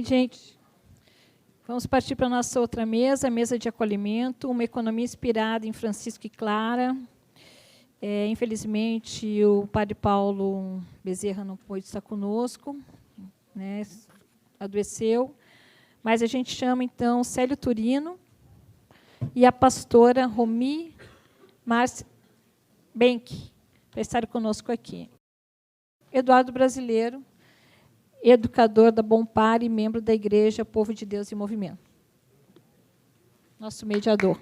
Gente, vamos partir para a nossa outra mesa, a mesa de acolhimento, uma economia inspirada em Francisco e Clara. Infelizmente, o padre Paulo Bezerra não pôde estar conosco, né, adoeceu, mas a gente chama, então, Célio Turino e a pastora Romi Márcia Benck, para estar conosco aqui. Eduardo Brasileiro, educador da Bompar e membro da Igreja Povo de Deus em Movimento. Nosso mediador.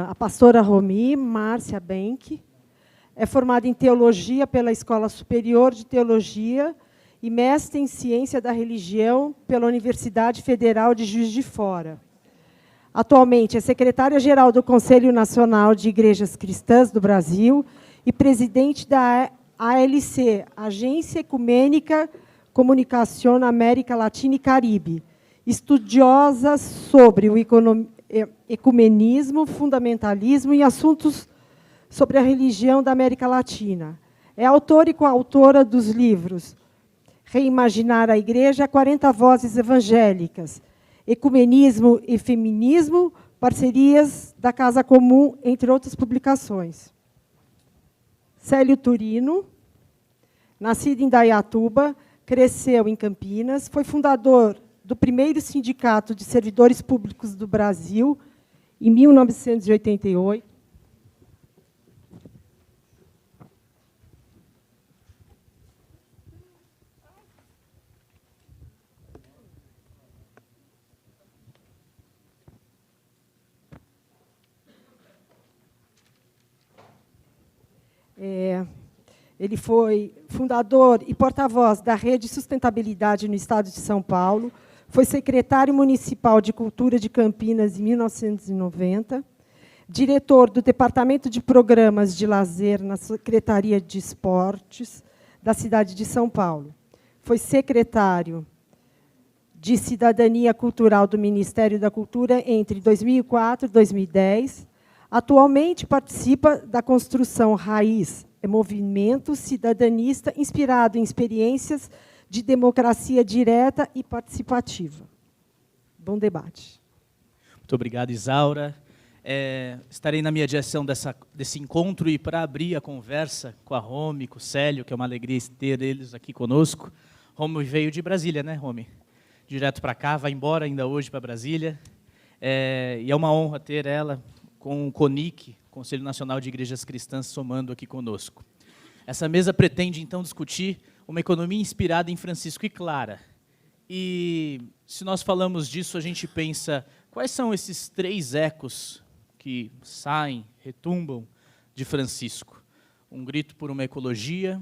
A pastora Romi Márcia Benck é formada em Teologia pela Escola Superior de Teologia e mestre em Ciência da Religião pela Universidade Federal de Juiz de Fora. Atualmente é secretária-geral do Conselho Nacional de Igrejas Cristãs do Brasil e presidente da ALC, Agência Ecumênica Comunicação América Latina e Caribe, estudiosa sobre o ecumenismo, fundamentalismo e assuntos sobre a religião da América Latina. É autora e coautora dos livros Reimaginar a Igreja, 40 Vozes Evangélicas, Ecumenismo e Feminismo, Parcerias da Casa Comum, entre outras publicações. Célio Turino, nascido em Indaiatuba, cresceu em Campinas, foi fundador do primeiro Sindicato de Servidores Públicos do Brasil, em 1988. Ele foi fundador e porta-voz da Rede Sustentabilidade no Estado de São Paulo, foi secretário municipal de Cultura de Campinas em 1990, diretor do Departamento de Programas de Lazer na Secretaria de Esportes da cidade de São Paulo. Foi secretário de Cidadania Cultural do Ministério da Cultura entre 2004 e 2010. Atualmente participa da construção Raiz, movimento cidadanista inspirado em experiências de democracia direta e participativa. Bom debate. Muito obrigado, Isaura. Estarei na mediação desse encontro e para abrir a conversa com a Romi, com o Célio, que é uma alegria ter eles aqui conosco. Romi veio de Brasília, né, Romi? Direto para cá, vai embora ainda hoje para Brasília. E é uma honra ter ela com o CONIC, Conselho Nacional de Igrejas Cristãs, somando aqui conosco. Essa mesa pretende, então, discutir uma economia inspirada em Francisco e Clara. E, se nós falamos disso, a gente pensa, quais são esses 3 ecos que saem, retumbam de Francisco? Um grito por uma ecologia,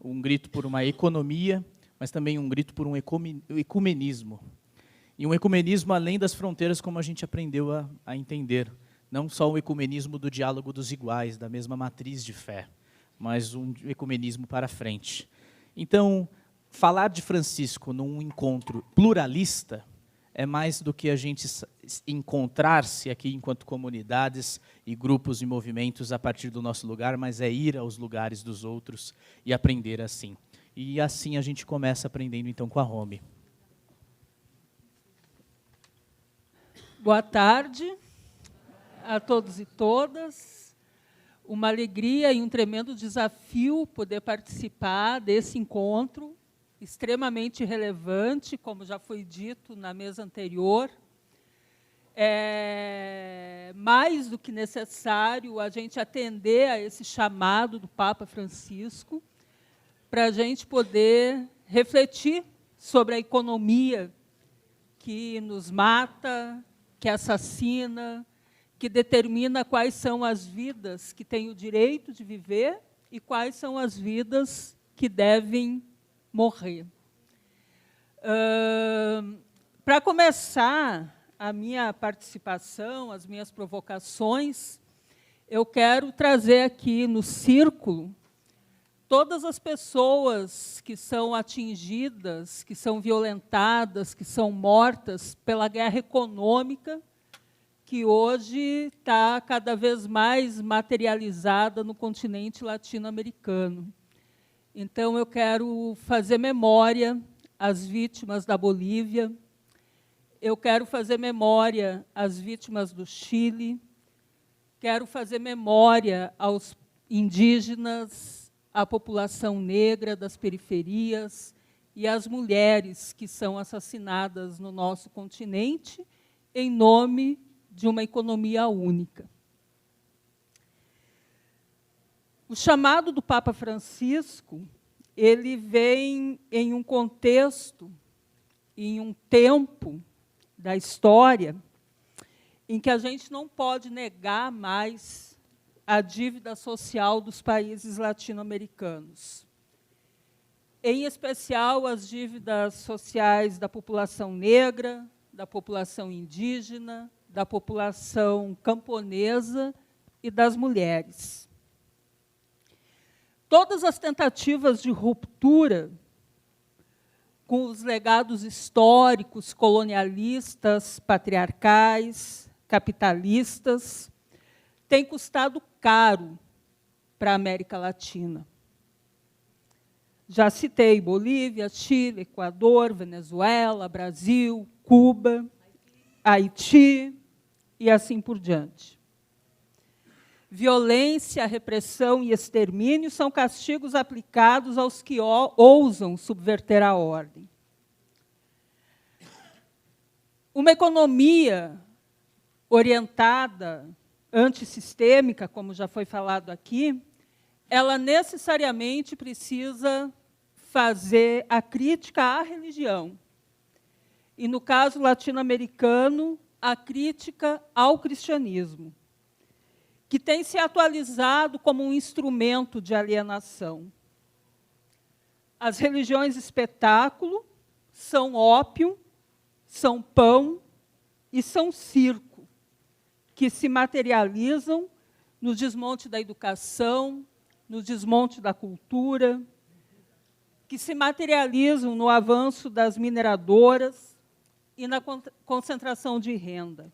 um grito por uma economia, mas também um grito por um ecumenismo. E um ecumenismo além das fronteiras, como a gente aprendeu a entender. Não só o ecumenismo do diálogo dos iguais, da mesma matriz de fé, mas um ecumenismo para frente. Então, falar de Francisco num encontro pluralista é mais do que a gente encontrar-se aqui enquanto comunidades e grupos e movimentos a partir do nosso lugar, mas é ir aos lugares dos outros e aprender assim. E assim a gente começa aprendendo, então, com a Romi. Boa tarde a todos e todas. Uma alegria e um tremendo desafio poder participar desse encontro, extremamente relevante, como já foi dito na mesa anterior. É mais do que necessário a gente atender a esse chamado do Papa Francisco, para a gente poder refletir sobre a economia que nos mata, que assassina, que determina quais são as vidas que têm o direito de viver e quais são as vidas que devem morrer. Para começar a minha participação, as minhas provocações, eu quero trazer aqui no círculo todas as pessoas que são atingidas, que são violentadas, que são mortas pela guerra econômica que hoje está cada vez mais materializada no continente latino-americano. Então, eu quero fazer memória às vítimas da Bolívia, eu quero fazer memória às vítimas do Chile, quero fazer memória aos indígenas, à população negra das periferias e às mulheres que são assassinadas no nosso continente em nome de uma economia única. O chamado do Papa Francisco, ele vem em um contexto, em um tempo da história, em que a gente não pode negar mais a dívida social dos países latino-americanos. Em especial, as dívidas sociais da população negra, da população indígena, da população camponesa e das mulheres. Todas as tentativas de ruptura com os legados históricos, colonialistas, patriarcais, capitalistas, têm custado caro para a América Latina. Já citei Bolívia, Chile, Equador, Venezuela, Brasil, Cuba, Haiti e assim por diante. Violência, repressão e extermínio são castigos aplicados aos que ousam subverter a ordem. Uma economia orientada, antissistêmica, como já foi falado aqui, ela necessariamente precisa fazer a crítica à religião. E, no caso latino-americano, a crítica ao cristianismo, que tem se atualizado como um instrumento de alienação. As religiões espetáculo são ópio, são pão e são circo, que se materializam no desmonte da educação, no desmonte da cultura, que se materializam no avanço das mineradoras e na concentração de renda.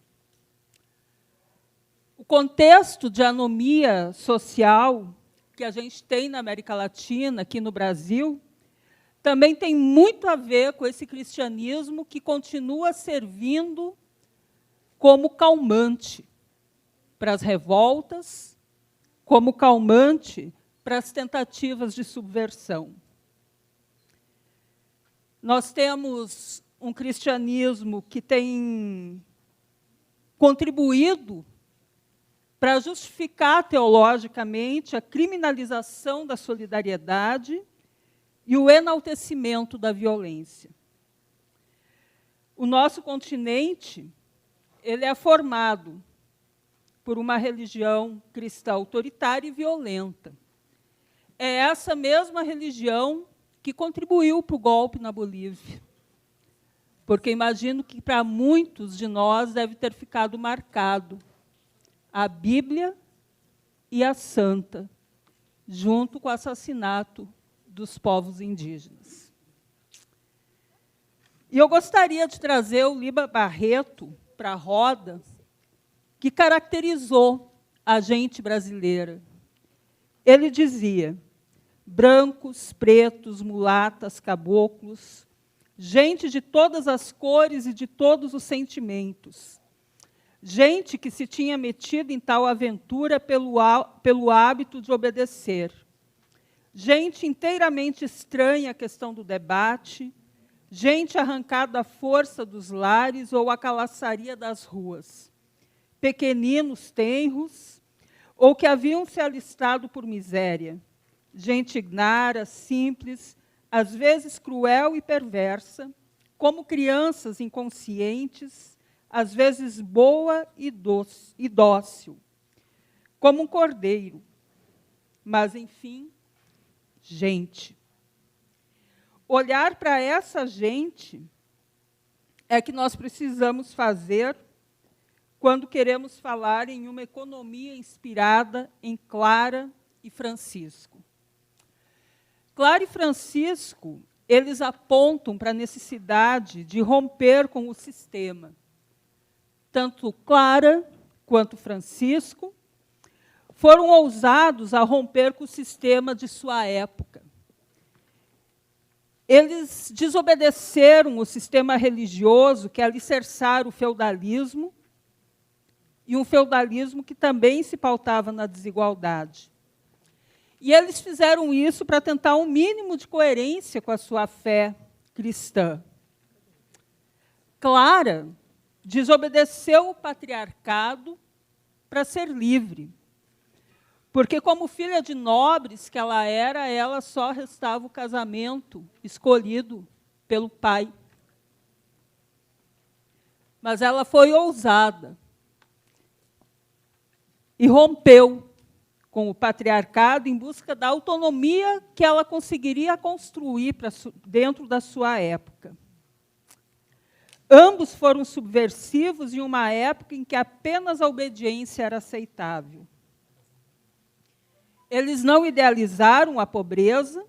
O contexto de anomia social que a gente tem na América Latina, aqui no Brasil, também tem muito a ver com esse cristianismo que continua servindo como calmante para as revoltas, como calmante para as tentativas de subversão. Nós temos um cristianismo que tem contribuído para justificar teologicamente a criminalização da solidariedade e o enaltecimento da violência. O nosso continente ele é formado por uma religião cristã autoritária e violenta. É essa mesma religião que contribuiu para o golpe na Bolívia. Porque imagino que, para muitos de nós, deve ter ficado marcado a Bíblia e a Santa, junto com o assassinato dos povos indígenas. E eu gostaria de trazer o Liba Barreto para a roda, que caracterizou a gente brasileira. Ele dizia: brancos, pretos, mulatas, caboclos, gente de todas as cores e de todos os sentimentos, gente que se tinha metido em tal aventura pelo hábito de obedecer, gente inteiramente estranha à questão do debate, gente arrancada à força dos lares ou à calaçaria das ruas, pequeninos tenros, ou que haviam se alistado por miséria, gente ignara, simples, às vezes cruel e perversa, como crianças inconscientes, às vezes boa e dócil, como um cordeiro, mas, enfim, gente. Olhar para essa gente é que nós precisamos fazer quando queremos falar em uma economia inspirada em Clara e Francisco. Clara e Francisco, eles apontam para a necessidade de romper com o sistema, tanto Clara quanto Francisco, foram ousados a romper com o sistema de sua época. Eles desobedeceram o sistema religioso que alicerçara o feudalismo, e um feudalismo que também se pautava na desigualdade. E eles fizeram isso para tentar um mínimo de coerência com a sua fé cristã. Clara desobedeceu o patriarcado para ser livre, porque, como filha de nobres que ela só restava o casamento escolhido pelo pai. Mas ela foi ousada e rompeu com o patriarcado em busca da autonomia que ela conseguiria construir dentro da sua época. Ambos foram subversivos em uma época em que apenas a obediência era aceitável. Eles não idealizaram a pobreza,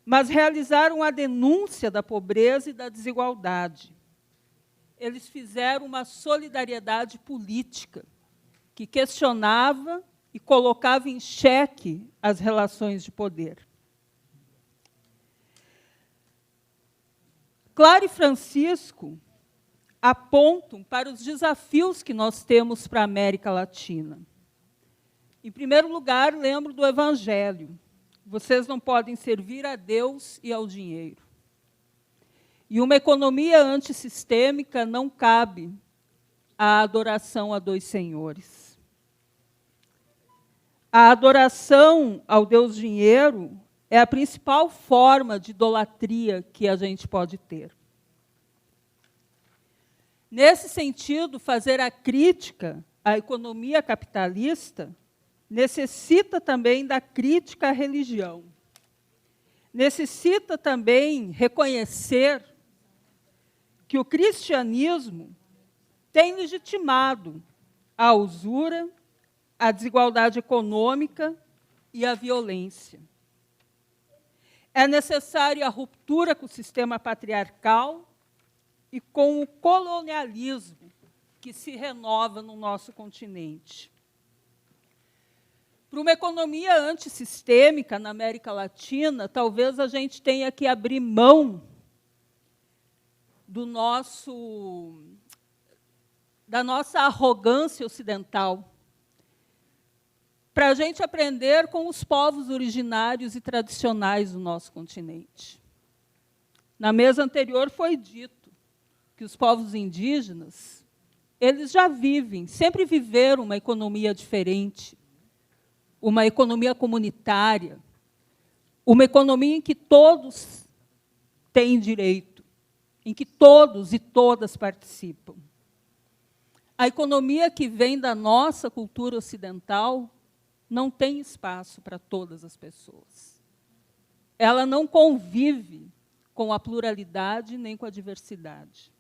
mas realizaram a denúncia da pobreza e da desigualdade. Eles fizeram uma solidariedade política que questionava e colocava em xeque as relações de poder. Clara e Francisco apontam para os desafios que nós temos para a América Latina. Em primeiro lugar, lembro do Evangelho. Vocês não podem servir a Deus e ao dinheiro. E uma economia antissistêmica não cabe à adoração a dois senhores. A adoração ao Deus dinheiro é a principal forma de idolatria que a gente pode ter. Nesse sentido, fazer a crítica à economia capitalista necessita também da crítica à religião. Necessita também reconhecer que o cristianismo tem legitimado a usura, a desigualdade econômica e a violência. É necessária a ruptura com o sistema patriarcal e com o colonialismo que se renova no nosso continente. Para uma economia antissistêmica na América Latina, talvez a gente tenha que abrir mão da nossa arrogância ocidental, para a gente aprender com os povos originários e tradicionais do nosso continente. Na mesa anterior foi dito que os povos indígenas, eles já sempre viveram uma economia diferente, uma economia comunitária, uma economia em que todos têm direito, em que todos e todas participam. A economia que vem da nossa cultura ocidental não tem espaço para todas as pessoas. Ela não convive com a pluralidade nem com a diversidade.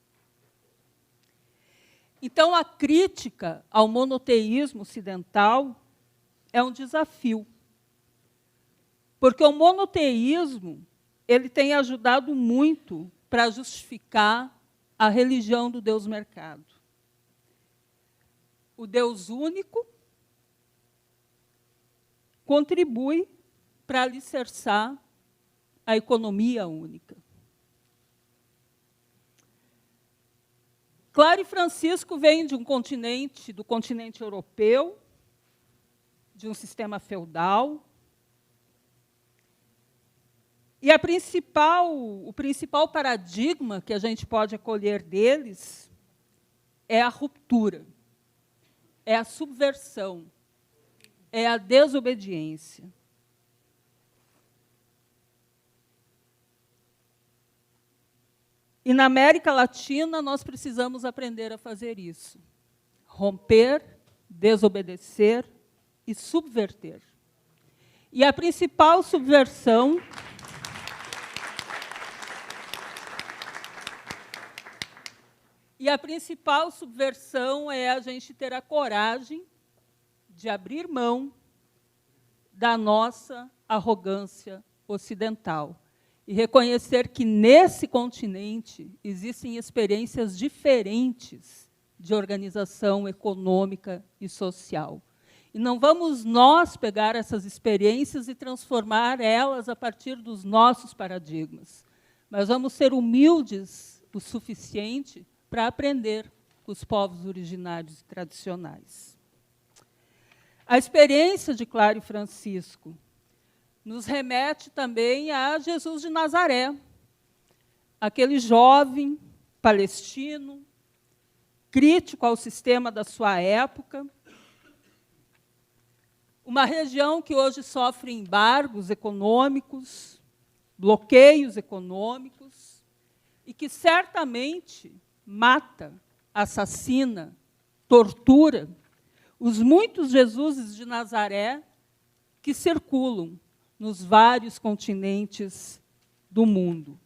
Então, a crítica ao monoteísmo ocidental é um desafio, porque o monoteísmo ele tem ajudado muito para justificar a religião do Deus mercado. O Deus único contribui para alicerçar a economia única. Clara e Francisco vêm de do continente europeu, de um sistema feudal. E o principal paradigma que a gente pode acolher deles é a ruptura, é a subversão, é a desobediência. E na América Latina, nós precisamos aprender a fazer isso. Romper, desobedecer e subverter. E a principal subversão é a gente ter a coragem de abrir mão da nossa arrogância ocidental e reconhecer que, nesse continente, existem experiências diferentes de organização econômica e social. E não vamos nós pegar essas experiências e transformar elas a partir dos nossos paradigmas, mas vamos ser humildes o suficiente para aprender com os povos originários e tradicionais. A experiência de Clara e Francisco nos remete também a Jesus de Nazaré, aquele jovem palestino, crítico ao sistema da sua época, uma região que hoje sofre embargos econômicos, bloqueios econômicos, e que certamente mata, assassina, tortura os muitos Jesuses de Nazaré que circulam nos vários continentes do mundo.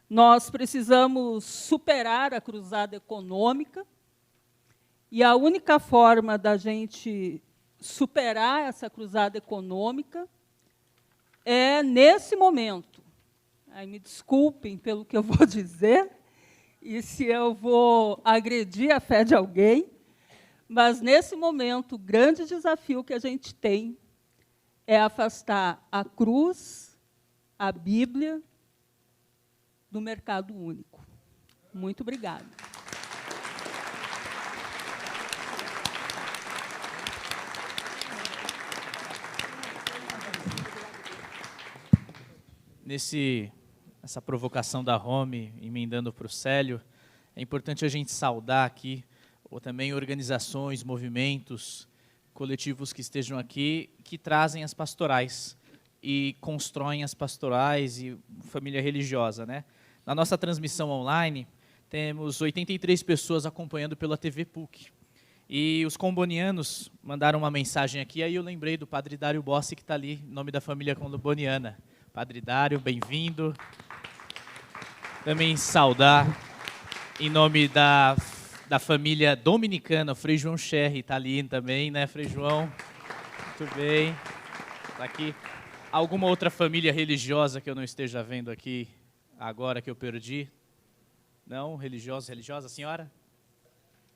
Nós precisamos superar a cruzada econômica, e a única forma da gente superar essa cruzada econômica é nesse momento. Aí me desculpem pelo que eu vou dizer, e se eu vou agredir a fé de alguém, mas, nesse momento, o grande desafio que a gente tem é afastar a cruz, a Bíblia, do mercado único. Muito obrigada. Essa provocação da Rome, emendando para o Célio, é importante a gente saudar aqui ou também organizações, movimentos, coletivos que estejam aqui, que trazem as pastorais e constroem as pastorais e família religiosa, né? Na nossa transmissão online, temos 83 pessoas acompanhando pela TV PUC. E os combonianos mandaram uma mensagem aqui, aí eu lembrei do Padre Dário Bossi, que está ali, em nome da família comboniana. Padre Dário, bem-vindo. Também saudar, em nome da família dominicana, o Frei João Scherri, está ali também, né, Frei João? Muito bem. Está aqui. Alguma outra família religiosa que eu não esteja vendo aqui agora, que eu perdi? Não? Religiosa, senhora?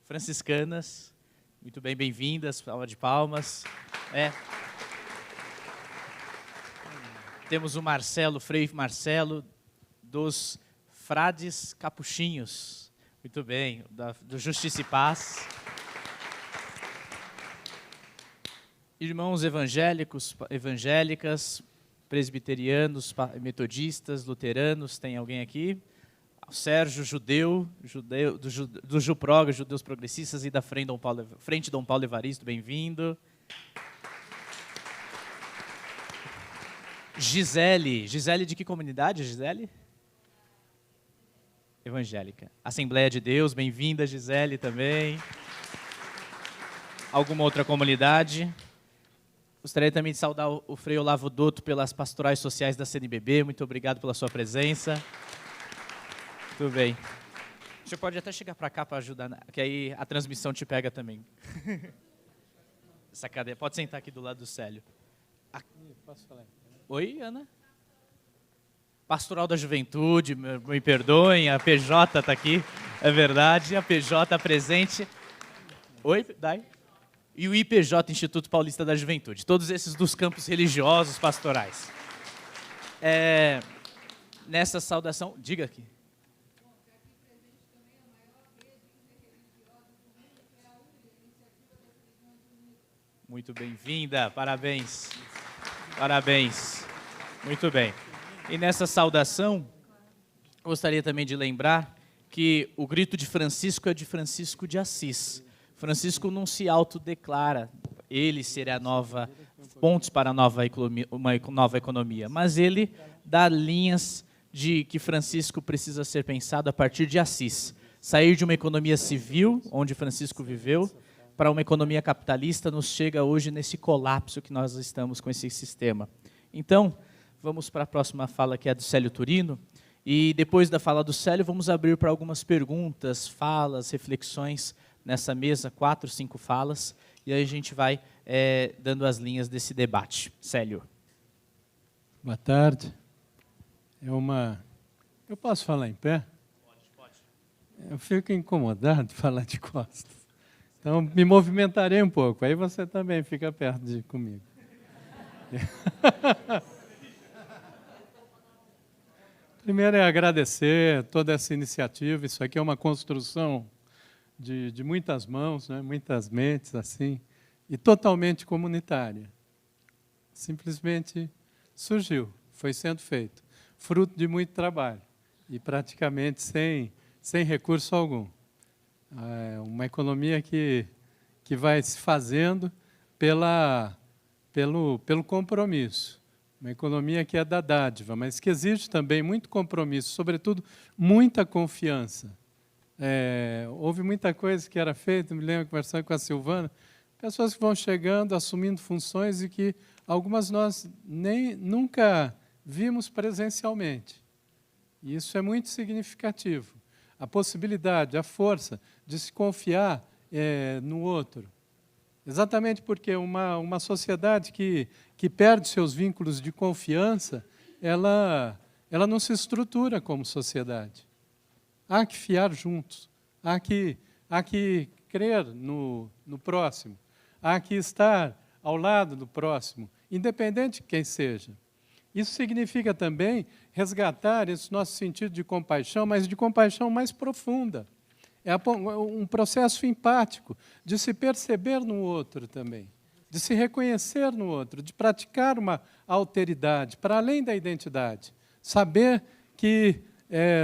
Franciscanas. Muito bem, bem-vindas. Salva de palmas. Temos o Marcelo, Frei Marcelo, dos Frades Capuchinhos. Muito bem, do Justiça e Paz. Irmãos evangélicos, evangélicas, presbiterianos, metodistas, luteranos, tem alguém aqui? O Sérgio, judeu do Juprog, Judeus Progressistas, e da Frente Dom Paulo Evaristo, bem-vindo. Gisele de que comunidade, Gisele? Evangélica. Assembleia de Deus, bem-vinda, Gisele, também. Alguma outra comunidade? Gostaria também de saudar o Frei Olavo Dotto pelas pastorais sociais da CNBB. Muito obrigado pela sua presença. Muito bem. Você pode até chegar para cá para ajudar, que aí a transmissão te pega também. Essa cadeira. Pode sentar aqui do lado do Célio. Posso falar? Oi, Ana? Pastoral da Juventude, me perdoem, a PJ está aqui, é verdade, a PJ presente. Oi, Dai? E o IPJ, Instituto Paulista da Juventude, todos esses dos campos religiosos, pastorais. Nessa saudação, diga aqui. Muito bem-vinda, parabéns. Parabéns. Muito bem. E nessa saudação, gostaria também de lembrar que o grito de Francisco é de Francisco de Assis. Francisco não se autodeclara, ele será pontos para uma nova economia, mas ele dá linhas de que Francisco precisa ser pensado a partir de Assis. Sair de uma economia civil, onde Francisco viveu, para uma economia capitalista, nos chega hoje nesse colapso que nós estamos com esse sistema. Então, vamos para a próxima fala, que é a do Célio Turino, e depois da fala do Célio, vamos abrir para algumas perguntas, falas, reflexões nessa mesa, 4, 5 falas, e aí a gente vai dando as linhas desse debate. Célio. Boa tarde. Eu posso falar em pé? Pode. Eu fico incomodado de falar de costas. Então, me movimentarei um pouco. Aí você também fica perto comigo. Primeiro é agradecer toda essa iniciativa. Isso aqui é uma construção de muitas mãos, né? Muitas mentes, assim, e totalmente comunitária. Simplesmente surgiu, foi sendo feito, fruto de muito trabalho e praticamente sem recurso algum. É uma economia que vai se fazendo pelo compromisso. Uma economia que é da dádiva, mas que exige também muito compromisso, sobretudo muita confiança. Houve muita coisa que era feita, me lembro conversando com a Silvana, pessoas que vão chegando, assumindo funções e que algumas nós nunca vimos presencialmente. E isso é muito significativo. A possibilidade, a força de se confiar no outro. Exatamente porque uma sociedade que perde seus vínculos de confiança, ela não se estrutura como sociedade. Há que fiar juntos, há que crer no próximo, há que estar ao lado do próximo, independente de quem seja. Isso significa também resgatar esse nosso sentido de compaixão, mas de compaixão mais profunda. É um processo empático, de se perceber no outro também, de se reconhecer no outro, de praticar uma alteridade, para além da identidade. Saber que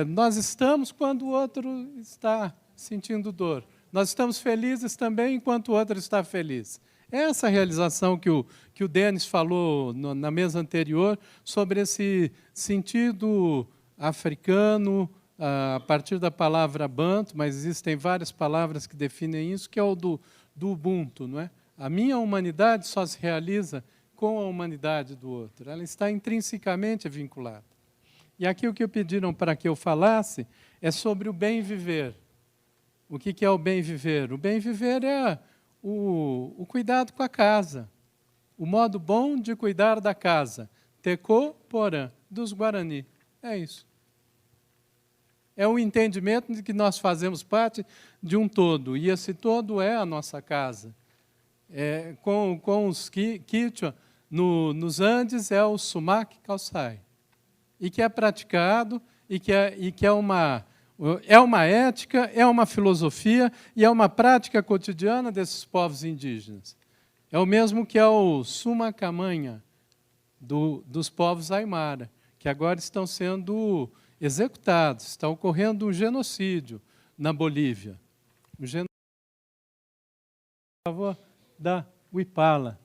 nós estamos quando o outro está sentindo dor. Nós estamos felizes também enquanto o outro está feliz. Essa realização que o Denis falou na mesa anterior, sobre esse sentido africano, a partir da palavra Banto, mas existem várias palavras que definem isso, que é o do Ubuntu, não é? A minha humanidade só se realiza com a humanidade do outro. Ela está intrinsecamente vinculada. E aqui o que pediram para que eu falasse é sobre o bem viver. O que é o bem viver? O bem viver é o cuidado com a casa, o modo bom de cuidar da casa. Tecô Porã, dos Guarani. É isso. É o entendimento de que nós fazemos parte de um todo, e esse todo é a nossa casa. Com os Quichua, nos Andes, é o Sumac Calçai, e que é praticado, e que é uma ética, é uma filosofia, e é uma prática cotidiana desses povos indígenas. É o mesmo que é o Sumacamanha, dos povos Aimara, que agora estão sendo executados, está ocorrendo um genocídio na Bolívia. Por favor, da Uipala.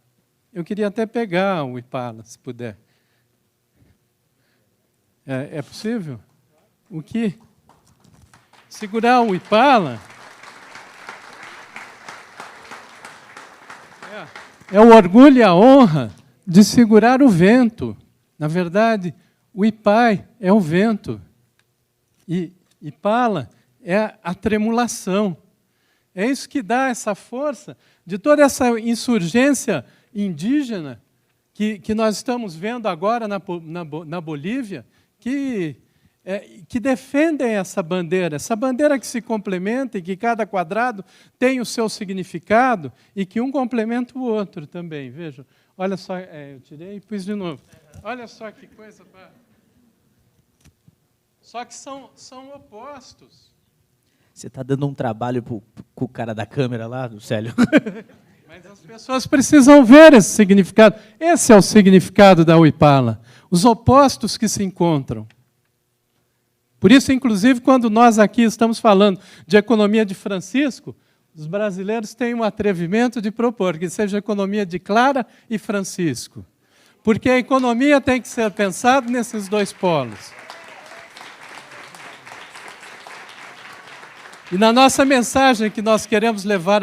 Eu queria até pegar o Uipala, se puder. É possível? O que? Segurar o Uipala é o orgulho e a honra de segurar o vento. Na verdade, o Ipai é o vento, e Ipala é a tremulação. É isso que dá essa força de toda essa insurgência indígena que nós estamos vendo agora na Bolívia, que defendem essa bandeira que se complementa e que cada quadrado tem o seu significado e que um complementa o outro também. Vejam, olha só, eu tirei e pus de novo. Olha só que coisa. Só que são opostos. Você está dando um trabalho para o cara da câmera lá, do Célio. Mas as pessoas precisam ver esse significado. Esse é o significado da Uipala. Os opostos que se encontram. Por isso, inclusive, quando nós aqui estamos falando de economia de Francisco, os brasileiros têm um atrevimento de propor que seja economia de Clara e Francisco. Porque a economia tem que ser pensada nesses dois polos. E na nossa mensagem que nós queremos levar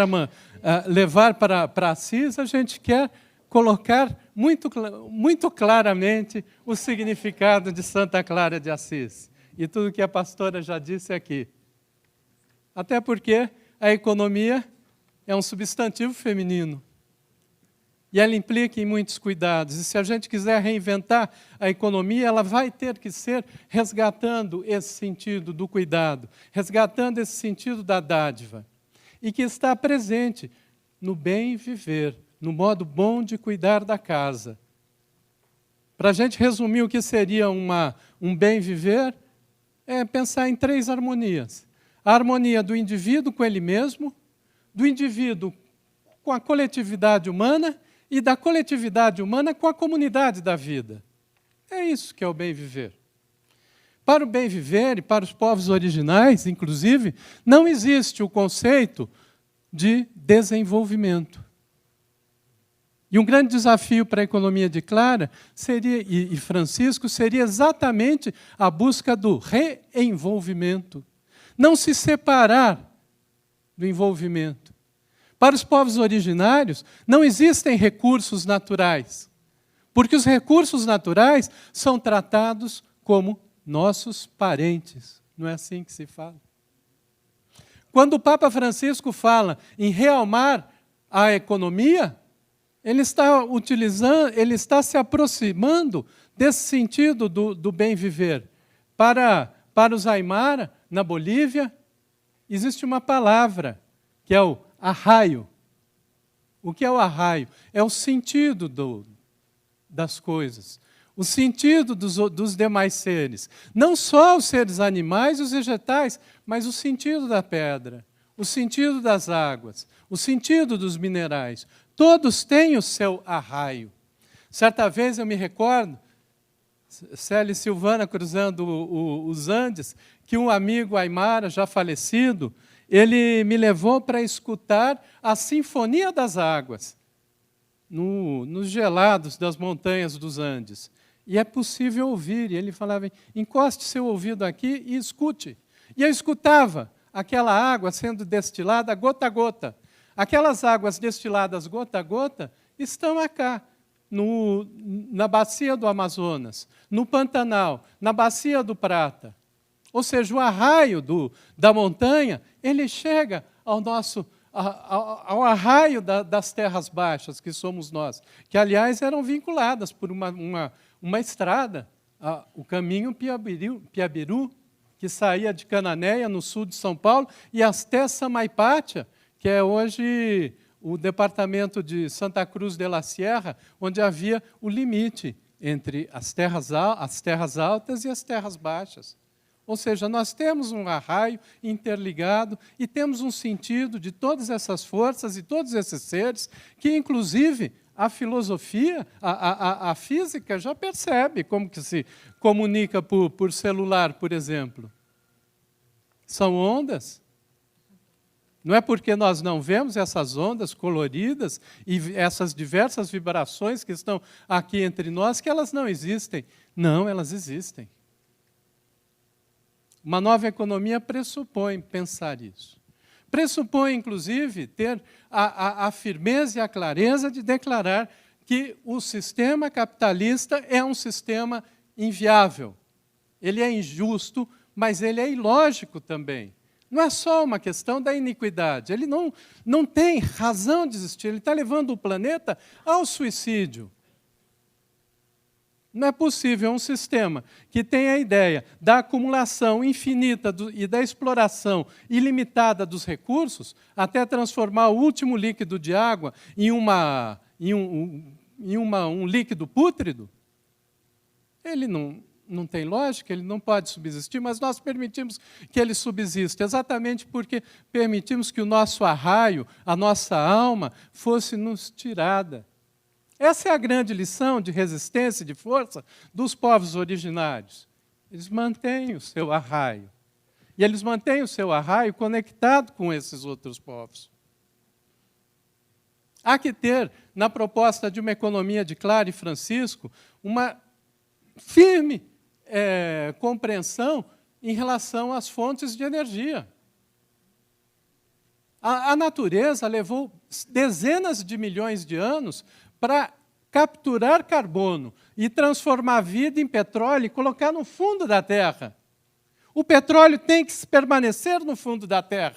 para Assis, a gente quer colocar muito claramente o significado de Santa Clara de Assis. E tudo que a pastora já disse aqui. Até porque a economia é um substantivo feminino. E ela implica em muitos cuidados. E se a gente quiser reinventar a economia, ela vai ter que ser resgatando esse sentido do cuidado, resgatando esse sentido da dádiva, e que está presente no bem viver, no modo bom de cuidar da casa. Para a gente resumir o que seria um bem viver, é pensar em 3 harmonias. A harmonia do indivíduo com ele mesmo, do indivíduo com a coletividade humana e da coletividade humana com a comunidade da vida. É isso que é o bem viver. Para o bem viver e para os povos originais, inclusive, não existe o conceito de desenvolvimento. E um grande desafio para a economia de Clara seria, e Francisco seria exatamente a busca do reenvolvimento. Não se separar do envolvimento. Para os povos originários, não existem recursos naturais, porque os recursos naturais são tratados como nossos parentes. Não é assim que se fala? Quando o Papa Francisco fala em realmar a economia, ele está se aproximando desse sentido do bem viver. Para os Aymara, na Bolívia, existe uma palavra, que é o arraio. O que é o arraio? É o sentido das coisas, o sentido dos demais seres. Não só os seres animais e os vegetais, mas o sentido da pedra, o sentido das águas, o sentido dos minerais. Todos têm o seu arraio. Certa vez eu me recordo, Célia e Silvana cruzando os Andes, que um amigo aimara, já falecido, ele me levou para escutar a Sinfonia das Águas, nos gelados das montanhas dos Andes. E é possível ouvir. E ele falava, encoste seu ouvido aqui e escute. E eu escutava aquela água sendo destilada gota a gota. Aquelas águas destiladas gota a gota estão acá, na bacia do Amazonas, no Pantanal, na bacia do Prata. Ou seja, o arraio da montanha, ele chega ao arraio das terras baixas, que somos nós, que, aliás, eram vinculadas por uma estrada, o caminho Piabiru, que saía de Cananéia, no sul de São Paulo, e até Samaipátia, que é hoje o departamento de Santa Cruz de la Sierra, onde havia o limite entre as terras altas e as terras baixas. Ou seja, nós temos um arraio interligado e temos um sentido de todas essas forças e todos esses seres que, inclusive, a filosofia, a física já percebe como que se comunica por celular, por exemplo. São ondas. Não é porque nós não vemos essas ondas coloridas e essas diversas vibrações que estão aqui entre nós que elas não existem. Não, elas existem. Uma nova economia pressupõe pensar isso. Pressupõe, inclusive, ter a firmeza e a clareza de declarar que o sistema capitalista é um sistema inviável. Ele é injusto, mas ele é ilógico também. Não é só uma questão da iniquidade. Ele não tem razão de existir. Ele está levando o planeta ao suicídio. Não é possível um sistema que tem a ideia da acumulação infinita e da exploração ilimitada dos recursos até transformar o último líquido de água em um líquido pútrido. Ele não tem lógica, ele não pode subsistir, mas nós permitimos que ele subsista, exatamente porque permitimos que o nosso arraio, a nossa alma, fosse nos tirada. Essa é a grande lição de resistência e de força dos povos originários. Eles mantêm o seu arraio. E eles mantêm o seu arraio conectado com esses outros povos. Há que ter, na proposta de uma economia de Clara e Francisco, uma firme compreensão em relação às fontes de energia. A natureza levou dezenas de milhões de anos para capturar carbono e transformar a vida em petróleo e colocar no fundo da Terra. O petróleo tem que permanecer no fundo da Terra.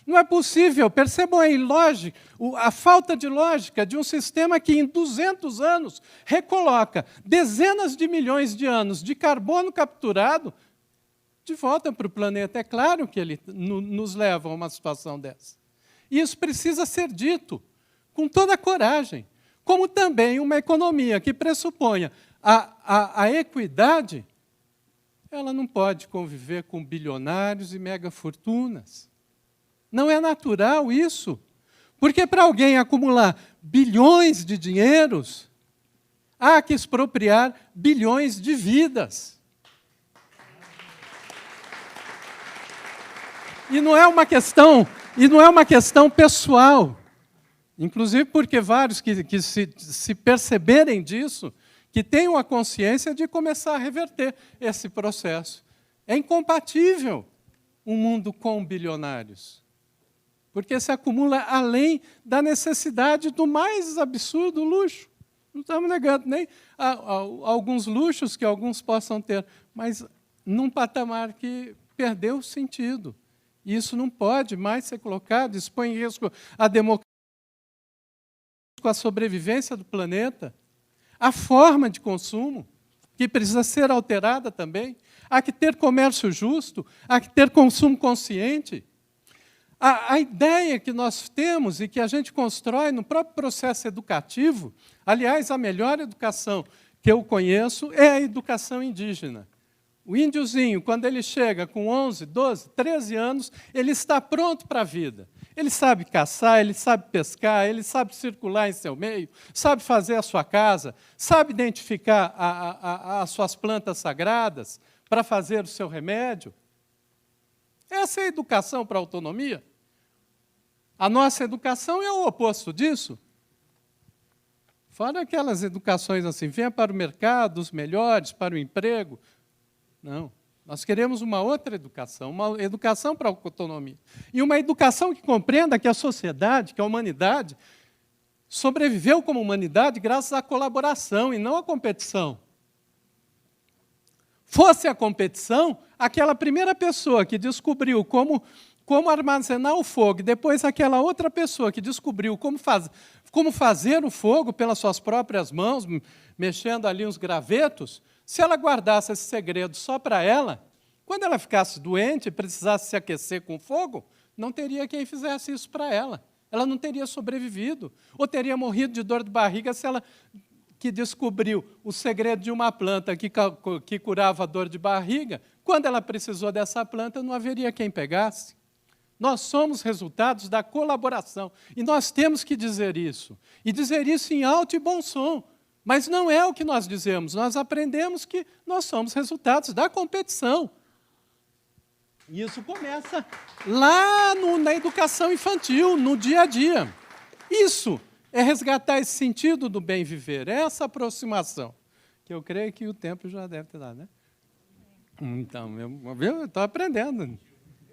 Não é possível, percebam a ilógica, a falta de lógica de um sistema que em 200 anos recoloca dezenas de milhões de anos de carbono capturado de volta para o planeta. É claro que ele nos leva a uma situação dessa. E isso precisa ser dito com toda a coragem, como também uma economia que pressuponha a equidade, ela não pode conviver com bilionários e megafortunas. Não é natural isso, porque para alguém acumular bilhões de dinheiros, há que expropriar bilhões de vidas. E não é uma questão pessoal, inclusive porque vários que se perceberem disso, que tenham a consciência de começar a reverter esse processo. É incompatível um mundo com bilionários, porque se acumula além da necessidade do mais absurdo luxo. Não estamos negando nem alguns luxos que alguns possam ter, mas num patamar que perdeu o sentido. E isso não pode mais ser colocado, expõe em risco a democracia, a sobrevivência do planeta, a forma de consumo, que precisa ser alterada também. Há que ter comércio justo, há que ter consumo consciente. A ideia que nós temos e que a gente constrói no próprio processo educativo, aliás, a melhor educação que eu conheço é a educação indígena. O índiozinho, quando ele chega com 11, 12, 13 anos, ele está pronto para a vida. Ele sabe caçar, ele sabe pescar, ele sabe circular em seu meio, sabe fazer a sua casa, sabe identificar as suas plantas sagradas para fazer o seu remédio. Essa é a educação para a autonomia. A nossa educação é o oposto disso. Fora aquelas educações assim, venha para o mercado, os melhores, para o emprego. Não, nós queremos uma outra educação, uma educação para a autonomia. E uma educação que compreenda que a sociedade, que a humanidade, sobreviveu como humanidade graças à colaboração e não à competição. Fosse a competição, aquela primeira pessoa que descobriu como armazenar o fogo, e depois aquela outra pessoa que descobriu como fazer o fogo pelas suas próprias mãos, mexendo ali uns gravetos, se ela guardasse esse segredo só para ela, quando ela ficasse doente e precisasse se aquecer com fogo, não teria quem fizesse isso para ela. Ela não teria sobrevivido, ou teria morrido de dor de barriga se ela, que descobriu o segredo de uma planta que curava a dor de barriga, quando ela precisou dessa planta, não haveria quem pegasse. Nós somos resultados da colaboração, e nós temos que dizer isso, e dizer isso em alto e bom som. Mas não é o que nós dizemos, nós aprendemos que nós somos resultados da competição. E isso começa lá na educação infantil, no dia a dia. Isso é resgatar esse sentido do bem viver, essa aproximação, que eu creio que o tempo já deve ter dado, né? Então, eu estou aprendendo,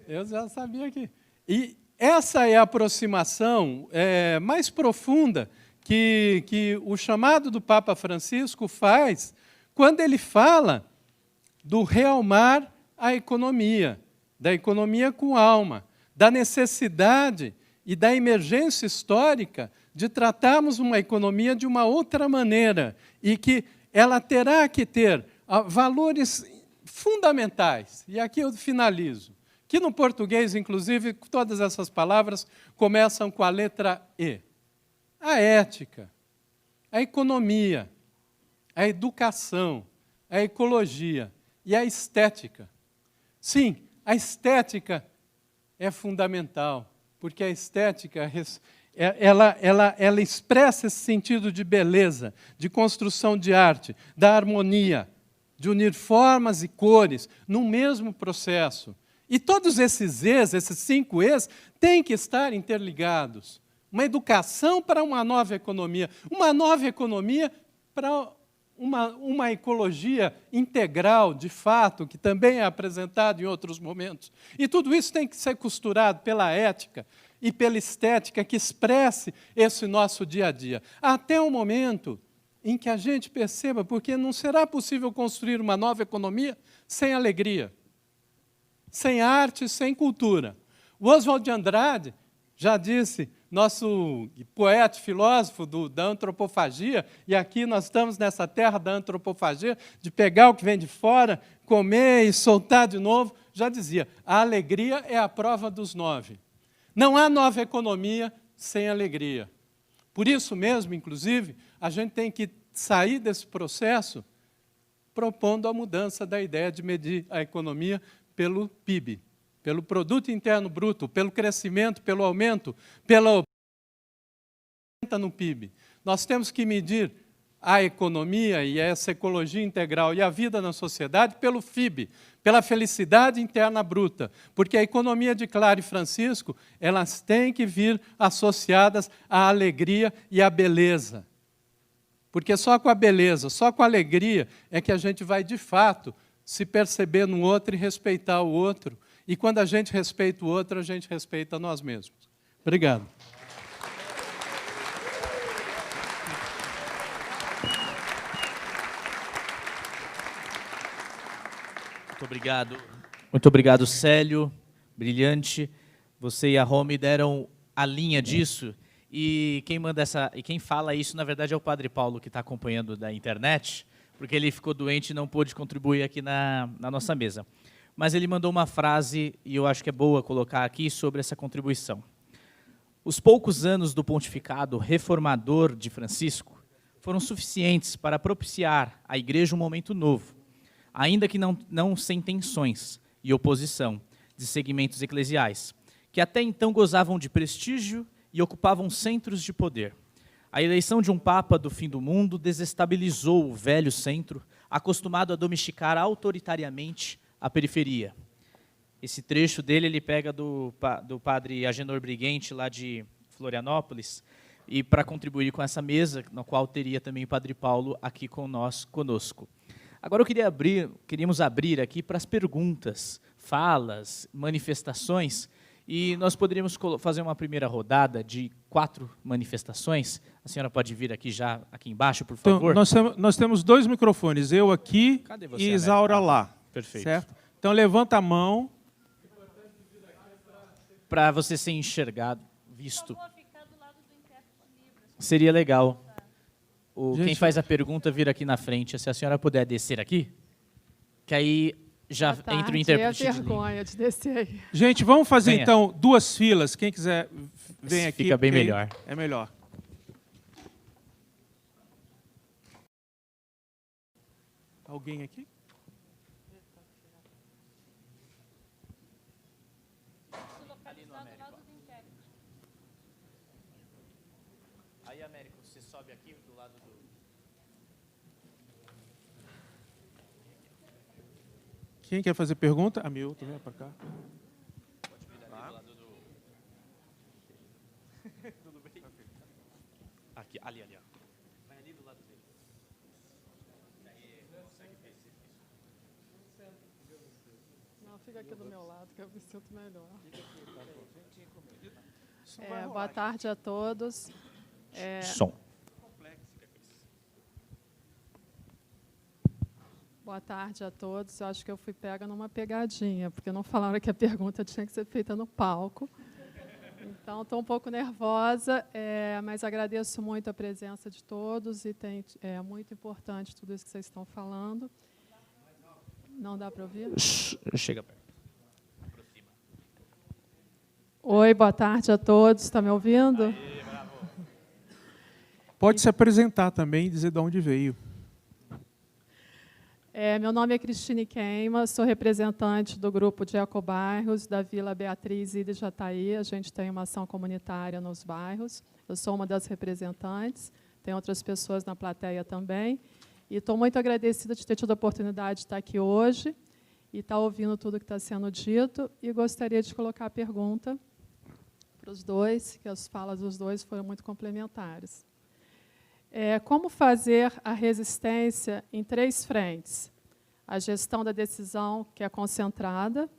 eu já sabia que... E essa é a aproximação mais profunda que o chamado do Papa Francisco faz quando ele fala do realmar a economia, da economia com alma, da necessidade e da emergência histórica de tratarmos uma economia de uma outra maneira e que ela terá que ter valores fundamentais. E aqui eu finalizo. Que no português, inclusive, todas essas palavras começam com a letra E. A ética, a economia, a educação, a ecologia e a estética. Sim, a estética é fundamental, porque a estética ela expressa esse sentido de beleza, de construção de arte, da harmonia, de unir formas e cores no mesmo processo. E todos esses E's, esses 5 E's, têm que estar interligados. Uma educação para uma nova economia para uma ecologia integral, de fato, que também é apresentado em outros momentos. E tudo isso tem que ser costurado pela ética e pela estética que expresse esse nosso dia a dia. Até o momento em que a gente perceba, porque não será possível construir uma nova economia sem alegria, sem arte, sem cultura. O Oswald de Andrade já disse, nosso poeta, filósofo da antropofagia, e aqui nós estamos nessa terra da antropofagia, de pegar o que vem de fora, comer e soltar de novo, já dizia, a alegria é a prova dos 9. Não há nova economia sem alegria. Por isso mesmo, inclusive, a gente tem que sair desse processo propondo a mudança da ideia de medir a economia pelo PIB, pelo Produto Interno Bruto, pelo crescimento, pelo aumento, pela no PIB. Nós temos que medir a economia e essa ecologia integral e a vida na sociedade pelo FIB, pela felicidade interna bruta, porque a economia de Clara e Francisco, elas têm que vir associadas à alegria e à beleza. Porque só com a beleza, só com a alegria é que a gente vai, de fato, se perceber no outro e respeitar o outro. E quando a gente respeita o outro, a gente respeita nós mesmos. Obrigado. Muito obrigado, Célio. Brilhante. Você e a Rome deram a linha disso. E quem fala isso, na verdade, é o Padre Paulo, que está acompanhando da internet, porque ele ficou doente e não pôde contribuir aqui na nossa mesa. Mas ele mandou uma frase, e eu acho que é boa colocar aqui, sobre essa contribuição. Os poucos anos do pontificado reformador de Francisco foram suficientes para propiciar à Igreja um momento novo, ainda que não sem tensões e oposição de segmentos eclesiais, que até então gozavam de prestígio e ocupavam centros de poder. A eleição de um papa do fim do mundo desestabilizou o velho centro, acostumado a domesticar autoritariamente a periferia. Esse trecho dele ele pega do padre Agenor Briguente, lá de Florianópolis, e para contribuir com essa mesa, na qual teria também o Padre Paulo aqui conosco. Agora queríamos abrir aqui para as perguntas, falas, manifestações, e nós poderíamos fazer uma primeira rodada de 4 manifestações. A senhora pode vir aqui aqui embaixo, por favor? Então, nós temos 2 microfones, eu aqui e Isaura lá. Perfeito. Certo? Então, levanta a mão. Para você ser enxergado, visto. Seria legal. Quem faz a pergunta vir aqui na frente, se a senhora puder descer aqui, que aí já entra o intérprete. É vergonha de descer aí. Gente, vamos fazer então 2 filas. Quem quiser, vem aqui. Fica bem melhor. É melhor. Alguém aqui? Ali no Américo. Aí, Américo, você sobe aqui do lado do... Quem quer fazer pergunta? A Milton, vem para cá. Pode vir ali do lado do... Tudo bem? Aqui, ali, ó. Vai ali do lado dele. Aí consegue ver isso. Não, fica aqui do meu lado, que eu me sinto melhor. Boa tarde a todos. Som. Boa tarde a todos. Eu acho que eu fui pega numa pegadinha, porque não falaram que a pergunta tinha que ser feita no palco. Então, estou um pouco nervosa, mas agradeço muito a presença de todos e é muito importante tudo isso que vocês estão falando. Não dá para ouvir? Chega perto. Oi, boa tarde a todos. Está me ouvindo? Aê, bravo. Pode se apresentar também e dizer de onde veio. Meu nome é Cristine Queima, sou representante do grupo de ecobairros da Vila Beatriz e de Jataí. A gente tem uma ação comunitária nos bairros. Eu sou uma das representantes, tem outras pessoas na plateia também. E estou muito agradecida de ter tido a oportunidade de estar aqui hoje e estar ouvindo tudo que está sendo dito. E gostaria de colocar a pergunta para os dois, que as falas dos dois foram muito complementares. Como fazer a resistência em 3 frentes? A gestão da decisão, que é concentrada,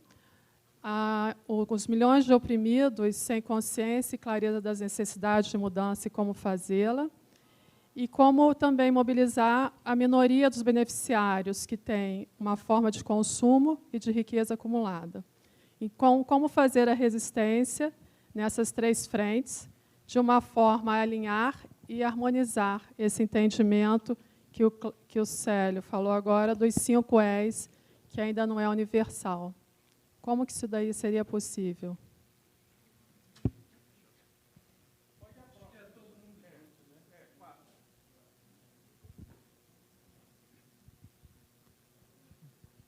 os milhões de oprimidos sem consciência e clareza das necessidades de mudança e como fazê-la, e como também mobilizar a minoria dos beneficiários que tem uma forma de consumo e de riqueza acumulada. E como fazer a resistência nessas 3 frentes, de uma forma a alinhar e harmonizar esse entendimento que o Célio falou agora, dos 5 E's, que ainda não é universal. Como que isso daí seria possível?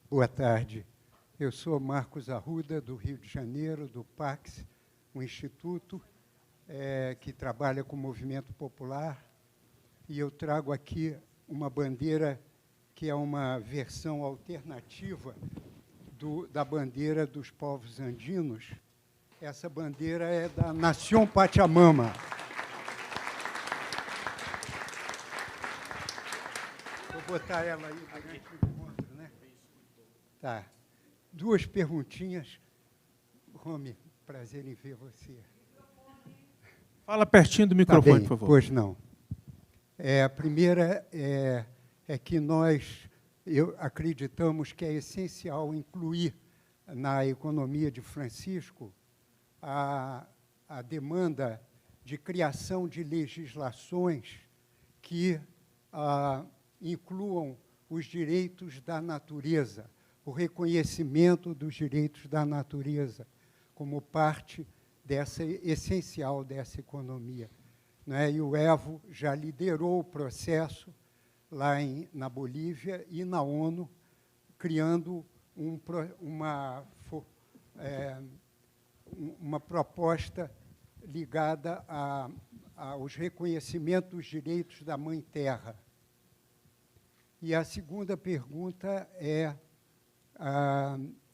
Boa tarde. Eu sou Marcos Arruda, do Rio de Janeiro, do PAX, um instituto que trabalha com o movimento popular, e eu trago aqui uma bandeira que é uma versão alternativa da bandeira dos povos andinos. Essa bandeira é da Nación Pachamama. Vou botar ela aí durante o encontro, né? Tá. 2 perguntinhas. Romy, prazer em ver você. Fala pertinho do microfone, por favor. Pois não. A primeira é que nós acreditamos que é essencial incluir na economia de Francisco a demanda de criação de legislações que incluam os direitos da natureza, o reconhecimento dos direitos da natureza como parte essencial dessa economia. Né? E o Evo já liderou o processo lá na Bolívia e na ONU, criando uma proposta ligada aos reconhecimentos dos direitos da Mãe Terra. E a segunda pergunta é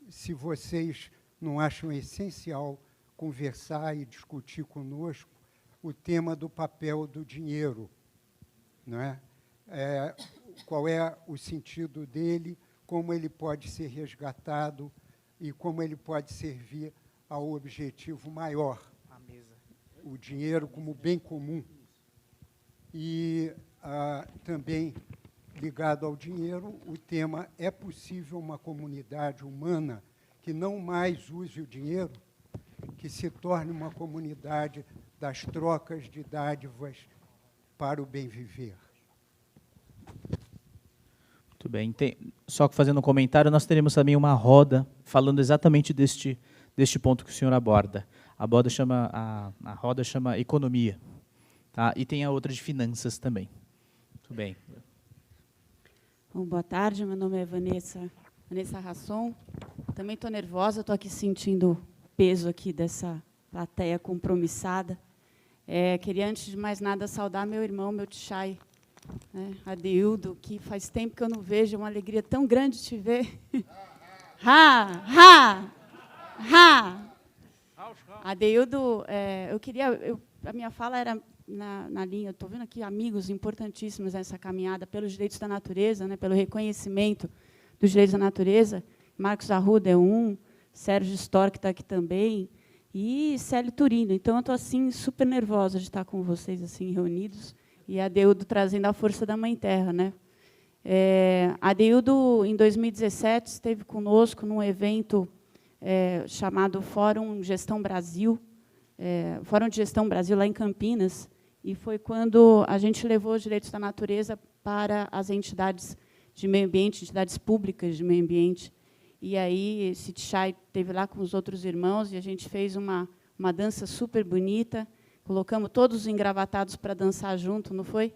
se vocês não acham essencial conversar e discutir conosco o tema do papel do dinheiro, não é? Qual é o sentido dele, como ele pode ser resgatado e como ele pode servir ao objetivo maior, o dinheiro como bem comum. E também, ligado ao dinheiro, o tema: é possível uma comunidade humana que não mais use o dinheiro, que se torne uma comunidade das trocas de dádivas para o bem viver? Muito bem. Só que fazendo um comentário, nós teremos também uma roda falando exatamente deste ponto que o senhor aborda. A roda chama economia. Tá? E tem a outra de finanças também. Muito bem. Bom, boa tarde, meu nome é Vanessa Rasson. Também estou nervosa, estou aqui sentindo o peso aqui dessa plateia compromissada. Queria, antes de mais nada, saudar meu irmão, meu tchai, né, Adeildo, que faz tempo que eu não vejo, é uma alegria tão grande te ver. Adeildo, a minha fala era na linha, estou vendo aqui amigos importantíssimos nessa caminhada pelos direitos da natureza, né, pelo reconhecimento dos direitos da natureza. Marcos Arruda é um, Sérgio Storck está aqui também, e Célio Turino. Então, eu estou assim, super nervosa de estar com vocês assim, reunidos, e Adeildo trazendo a força da Mãe Terra. Né? Adeildo, em 2017, esteve conosco num evento chamado Fórum Gestão Brasil, Fórum de Gestão Brasil, lá em Campinas, e foi quando a gente levou os direitos da natureza para as entidades de meio ambiente, entidades públicas de meio ambiente. E aí, esse Tchai esteve lá com os outros irmãos, e a gente fez uma dança super bonita, colocamos todos os engravatados para dançar junto, não foi?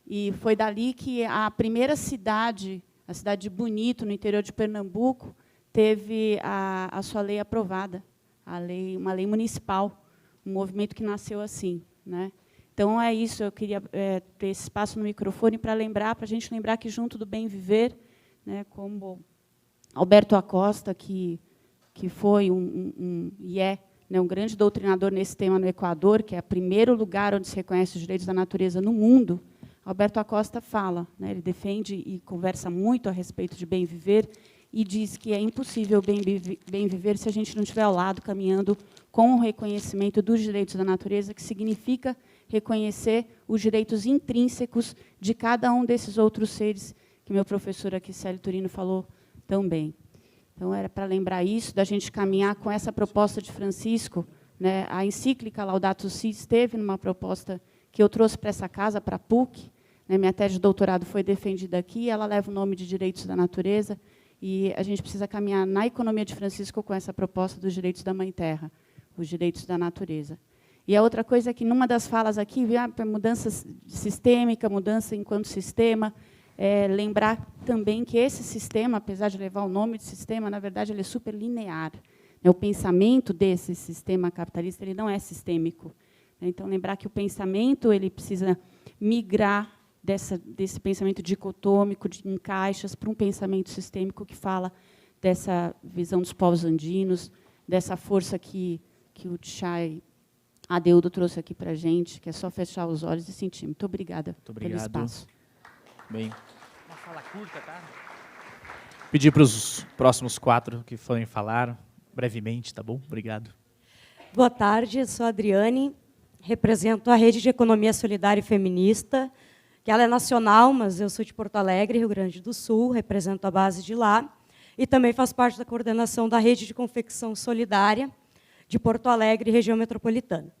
E foi dali que a primeira cidade, a cidade de Bonito, no interior de Pernambuco, teve a sua lei aprovada, uma lei municipal, um movimento que nasceu assim. Né? Então, é isso, eu queria ter esse espaço no microfone para a gente lembrar que, junto do bem viver, né, como Alberto Acosta, que foi e é, né, um grande doutrinador nesse tema no Equador, que é o primeiro lugar onde se reconhece os direitos da natureza no mundo, Alberto Acosta fala, né, ele defende e conversa muito a respeito de bem viver, e diz que é impossível bem viver se a gente não estiver ao lado, caminhando com o reconhecimento dos direitos da natureza, que significa reconhecer os direitos intrínsecos de cada um desses outros seres que meu professor aqui, Célio Turino, falou tão bem. Então, era para lembrar isso, da gente caminhar com essa proposta de Francisco, né? A encíclica Laudato Si esteve numa proposta que eu trouxe para essa casa, para a PUC, né? Minha tese de doutorado foi defendida aqui, ela leva o nome de Direitos da Natureza, e a gente precisa caminhar na economia de Francisco com essa proposta dos direitos da Mãe Terra, os direitos da natureza. E a outra coisa é que, numa das falas aqui, mudança sistêmica, mudança enquanto sistema, lembrar também que esse sistema, apesar de levar o nome de sistema, na verdade, ele é super linear. O pensamento desse sistema capitalista ele não é sistêmico. Então, lembrar que o pensamento ele precisa migrar desse pensamento dicotômico, em caixas, para um pensamento sistêmico que fala dessa visão dos povos andinos, dessa força que o Chay Adeudo trouxe aqui para a gente, que é só fechar os olhos e sentir. Muito obrigada pelo espaço. Bem, uma fala curta, tá? Pedir para os próximos 4 que forem falar, brevemente, tá bom? Obrigado. Boa tarde, eu sou a Adriane, represento a Rede de Economia Solidária e Feminista, que ela é nacional, mas eu sou de Porto Alegre, Rio Grande do Sul, represento a base de lá, e também faço parte da coordenação da Rede de Confecção Solidária de Porto Alegre, região metropolitana.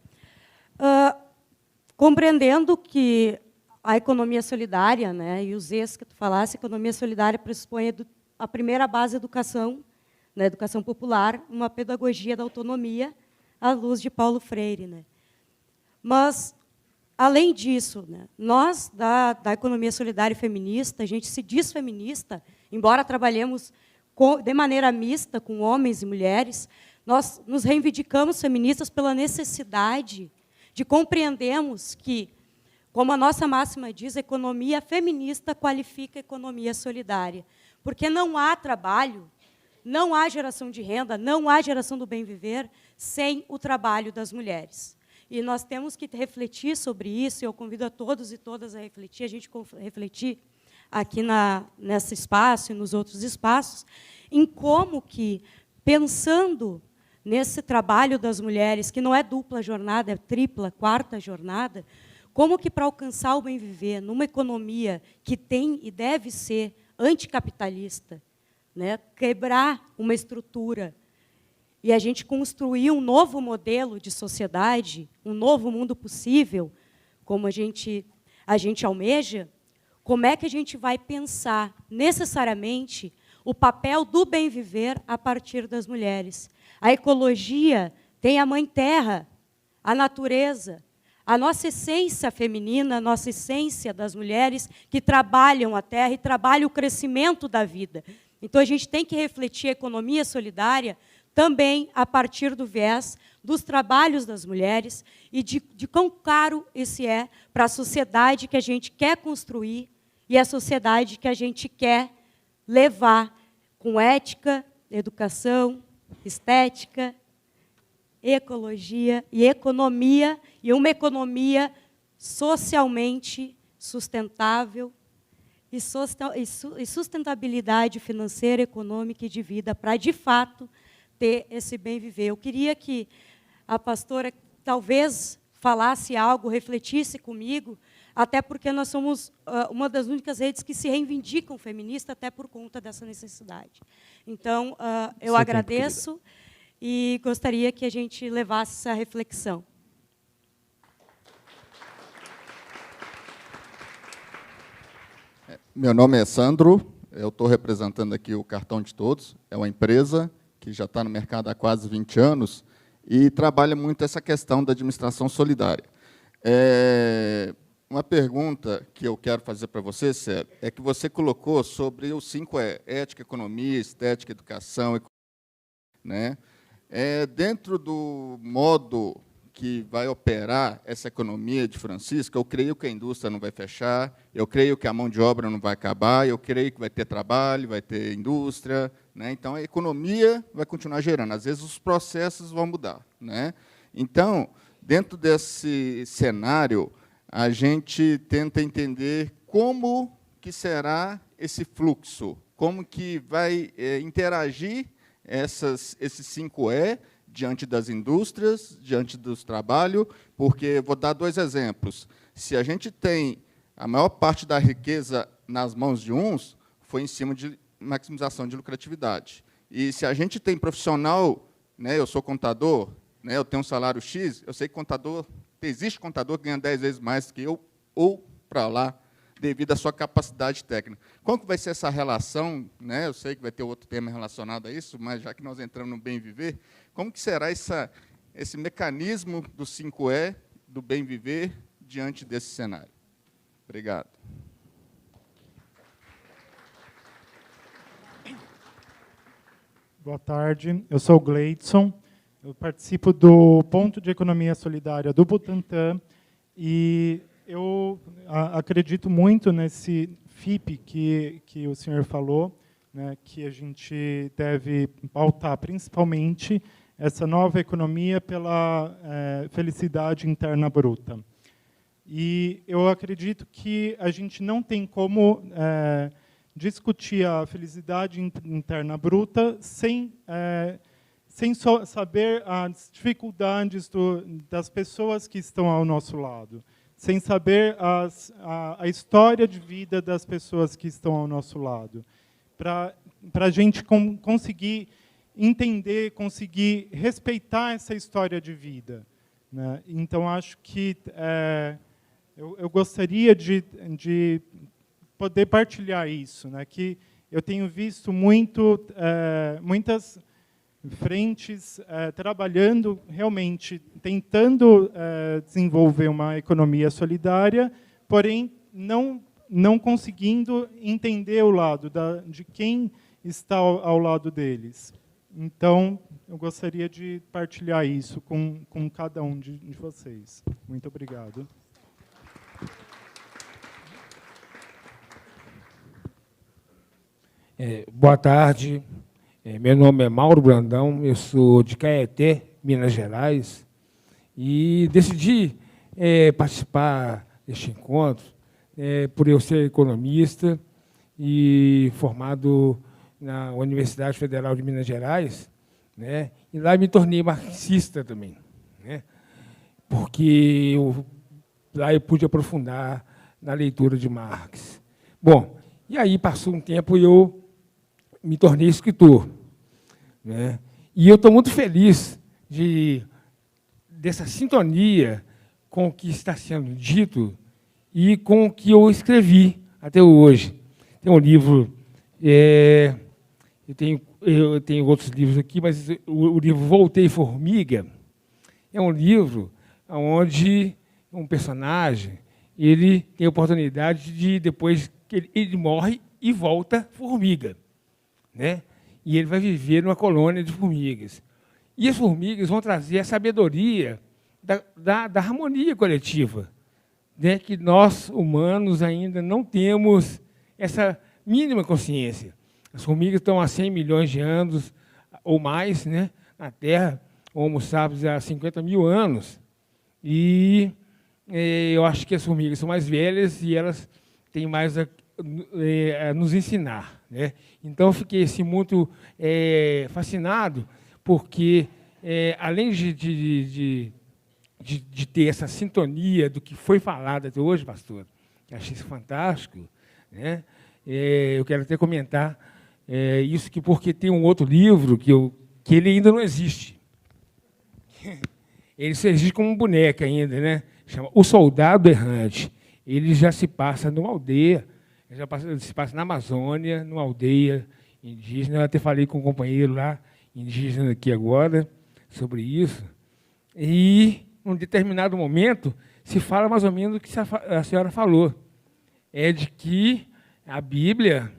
Compreendendo que a economia solidária, né, e os ex que tu falasse, a economia solidária pressupõe a primeira base da educação, na educação popular, uma pedagogia da autonomia, à luz de Paulo Freire. Né. Mas, além disso, né, nós, da economia solidária e feminista, a gente se diz feminista, embora trabalhemos de maneira mista com homens e mulheres, nós nos reivindicamos feministas pela necessidade de compreendermos que, como a nossa máxima diz, a economia feminista qualifica a economia solidária. Porque não há trabalho, não há geração de renda, não há geração do bem-viver sem o trabalho das mulheres. E nós temos que refletir sobre isso, e eu convido a todos e todas a refletir, a gente refletir aqui nesse espaço e nos outros espaços, em como que, pensando nesse trabalho das mulheres, que não é dupla jornada, é tripla, quarta jornada, como que, para alcançar o bem-viver numa economia que tem e deve ser anticapitalista, né, quebrar uma estrutura e a gente construir um novo modelo de sociedade, um novo mundo possível, como a gente almeja, como é que a gente vai pensar necessariamente o papel do bem-viver a partir das mulheres? A ecologia tem a Mãe Terra, a natureza, a nossa essência feminina, a nossa essência das mulheres que trabalham a terra e trabalham o crescimento da vida. Então, a gente tem que refletir a economia solidária também a partir do viés dos trabalhos das mulheres e de quão caro esse é para a sociedade que a gente quer construir e a sociedade que a gente quer levar com ética, educação, estética, ecologia e economia, e uma economia socialmente sustentável e sustentabilidade financeira, econômica e de vida para, de fato, ter esse bem-viver. Eu queria que a pastora talvez falasse algo, refletisse comigo, até porque nós somos uma das únicas redes que se reivindicam feminista, até por conta dessa necessidade. Então, eu agradeço e gostaria que a gente levasse essa reflexão. Meu nome é Sandro, eu estou representando aqui o Cartão de Todos, é uma empresa que já está no mercado há quase 20 anos e trabalha muito essa questão da administração solidária. Uma pergunta que eu quero fazer para você, Célio, é que você colocou sobre os 5E, ética, economia, estética, educação, né? Dentro do modo que vai operar essa economia de Francisco, eu creio que a indústria não vai fechar, eu creio que a mão de obra não vai acabar, eu creio que vai ter trabalho, vai ter indústria, né? Então, a economia vai continuar gerando. Às vezes, os processos vão mudar, né? Então, dentro desse cenário, a gente tenta entender como que será esse fluxo, como que vai interagir esses 5E diante das indústrias, diante dos trabalhos, porque, vou dar 2 exemplos. Se a gente tem a maior parte da riqueza nas mãos de uns, foi em cima de maximização de lucratividade. E se a gente tem profissional, né, eu sou contador, né, eu tenho um salário X, eu sei que existe contador que ganha 10 vezes mais que eu, ou para lá, devido à sua capacidade técnica. Como que vai ser essa relação? Né, eu sei que vai ter outro tema relacionado a isso, mas já que nós entramos no bem viver, como que será esse mecanismo do 5E, do bem viver, diante desse cenário? Obrigado. Boa tarde, eu sou o Gleidson, eu participo do Ponto de Economia Solidária do Butantã e eu acredito muito nesse FIP que o senhor falou, né, que a gente deve pautar principalmente essa nova economia pela felicidade interna bruta. E eu acredito que a gente não tem como discutir a felicidade interna bruta sem saber as dificuldades das pessoas que estão ao nosso lado, sem saber a história de vida das pessoas que estão ao nosso lado, para a gente conseguir entender, conseguir respeitar essa história de vida, né? Então, acho que eu gostaria de poder partilhar isso, né? Que eu tenho visto muitas frentes trabalhando, realmente, tentando desenvolver uma economia solidária, porém, não conseguindo entender o lado de quem está ao lado deles. Então, eu gostaria de partilhar isso com cada um de vocês. Muito obrigado. Boa tarde, meu nome é Mauro Brandão, eu sou de Caeté, Minas Gerais, e decidi participar deste encontro por eu ser economista e formado na Universidade Federal de Minas Gerais, né, e lá me tornei marxista também, né, porque lá eu pude aprofundar na leitura de Marx. Bom, e aí passou um tempo e eu me tornei escritor, né? E eu estou muito feliz dessa sintonia com o que está sendo dito e com o que eu escrevi até hoje. Tem um livro, eu tenho outros livros aqui, mas o livro Voltei Formiga é um livro onde um personagem ele tem a oportunidade de, depois que ele morre e volta formiga, né? E ele vai viver numa colônia de formigas. E as formigas vão trazer a sabedoria da harmonia coletiva, né? Que nós, humanos, ainda não temos essa mínima consciência. As formigas estão há 100 milhões de anos ou mais, né, na Terra, o Homo sapiens há 50 mil anos. E eu acho que as formigas são mais velhas e elas têm mais a nos ensinar, né? Então, eu fiquei assim, muito fascinado, porque, além de ter essa sintonia do que foi falado até hoje, pastor, que achei isso fantástico, né? Eu quero até comentar isso, porque tem um outro livro que ele ainda não existe. Ele só existe como um boneco ainda, né? Chama O Soldado Errante. Ele já se passa numa aldeia, se passa na Amazônia, numa aldeia indígena. Eu até falei com um companheiro lá, indígena aqui agora, sobre isso. E, em um determinado momento, se fala mais ou menos o que a senhora falou. É de que a Bíblia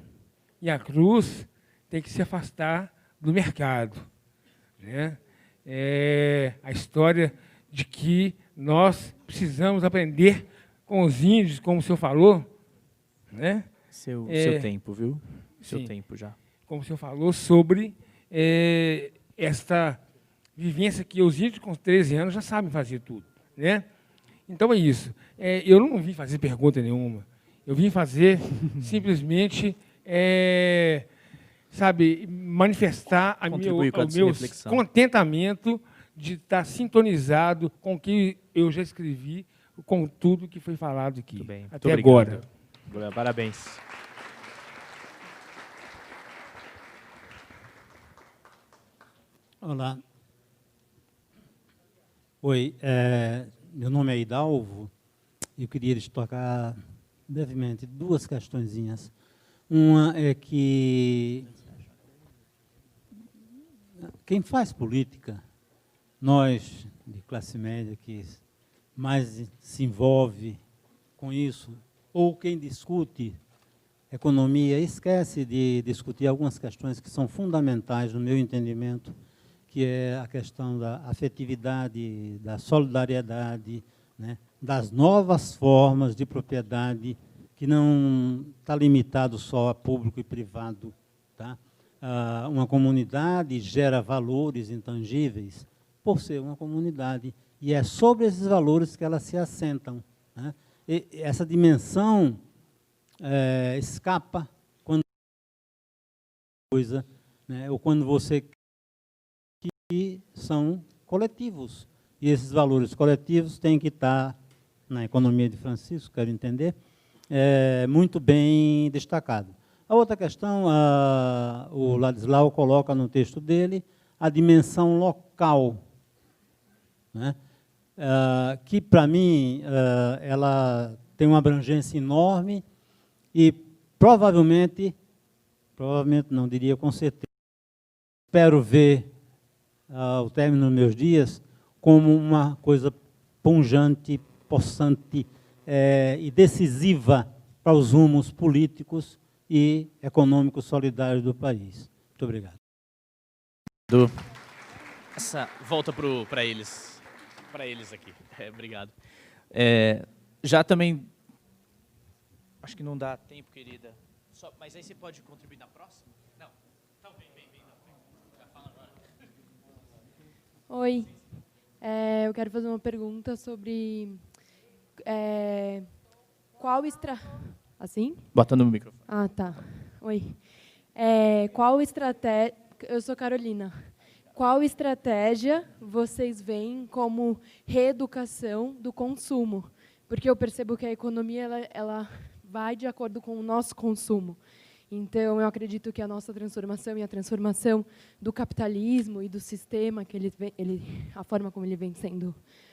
e a cruz têm que se afastar do mercado, né? A história de que nós precisamos aprender com os índios, como o senhor falou, né? Seu tempo, viu? Seu tempo já. Como o senhor falou sobre esta vivência que os índios com 13 anos já sabem fazer tudo, né? Então é isso. Eu não vim fazer pergunta nenhuma. Eu vim fazer simplesmente, sabe, manifestar o meu contentamento de estar sintonizado com o que eu já escrevi, com tudo que foi falado aqui. Muito bem. Até agora. Parabéns. Olá. Oi, meu nome é Hidalgo. Eu queria destacar brevemente duas questõezinhas. Uma é que quem faz política, nós de classe média que mais se envolve com isso, ou quem discute economia, esquece de discutir algumas questões que são fundamentais no meu entendimento, que é a questão da afetividade, da solidariedade, né, das novas formas de propriedade, que não está limitado só a público e privado. Tá? Uma comunidade gera valores intangíveis por ser uma comunidade, e é sobre esses valores que elas se assentam. Né? E essa dimensão escapa quando coisa, né, ou quando você que são coletivos. E esses valores coletivos têm que estar na economia de Francisco, quero entender, muito bem destacado. A outra questão, o Ladislau coloca no texto dele, a dimensão local, né? Que, para mim, ela tem uma abrangência enorme e provavelmente não, diria com certeza, espero ver ao término dos meus dias como uma coisa pungente, possante e decisiva para os rumos políticos e econômicos solidários do país. Muito obrigado. Essa volta para eles aqui. Obrigado. Já também, acho que não dá tempo, querida. Mas aí você pode contribuir na próxima? Não. Então vem. Já fala agora. Oi. Eu quero fazer uma pergunta sobre qual Assim? Bota no microfone. Ah, tá. Oi. Qual estratégia... Eu sou Carolina. Qual estratégia vocês veem como reeducação do consumo? Porque eu percebo que a economia ela vai de acordo com o nosso consumo. Então, eu acredito que a nossa transformação e a transformação do capitalismo e do sistema, que a forma como ele vem sendo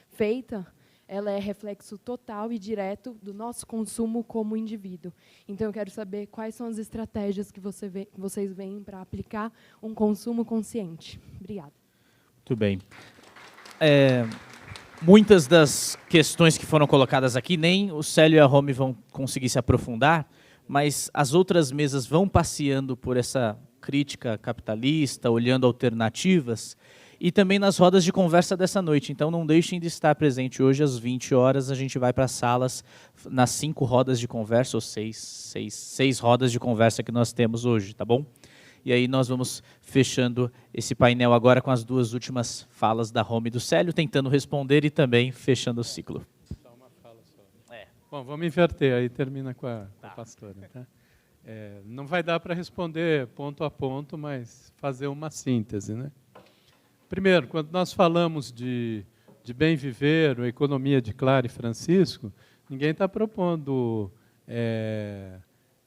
feita, ela é reflexo total e direto do nosso consumo como indivíduo. Então, eu quero saber quais são as estratégias que vocês veem para aplicar um consumo consciente. Obrigada. Muito bem. Muitas das questões que foram colocadas aqui, nem o Célio e a Rome vão conseguir se aprofundar, mas as outras mesas vão passeando por essa crítica capitalista, olhando alternativas, e também nas rodas de conversa dessa noite. Então, não deixem de estar presente hoje às 20 horas. A gente vai para as salas nas 5 rodas de conversa, ou 6 rodas de conversa que nós temos hoje, tá bom? E aí nós vamos fechando esse painel agora com as duas últimas falas da Rome e do Célio, tentando responder e também fechando o ciclo. Só uma fala só. Bom, vamos inverter, aí termina com a pastora. Tá? Não vai dar para responder ponto a ponto, mas fazer uma síntese, né? Primeiro, quando nós falamos de bem viver, ou economia de Clara e Francisco, ninguém está propondo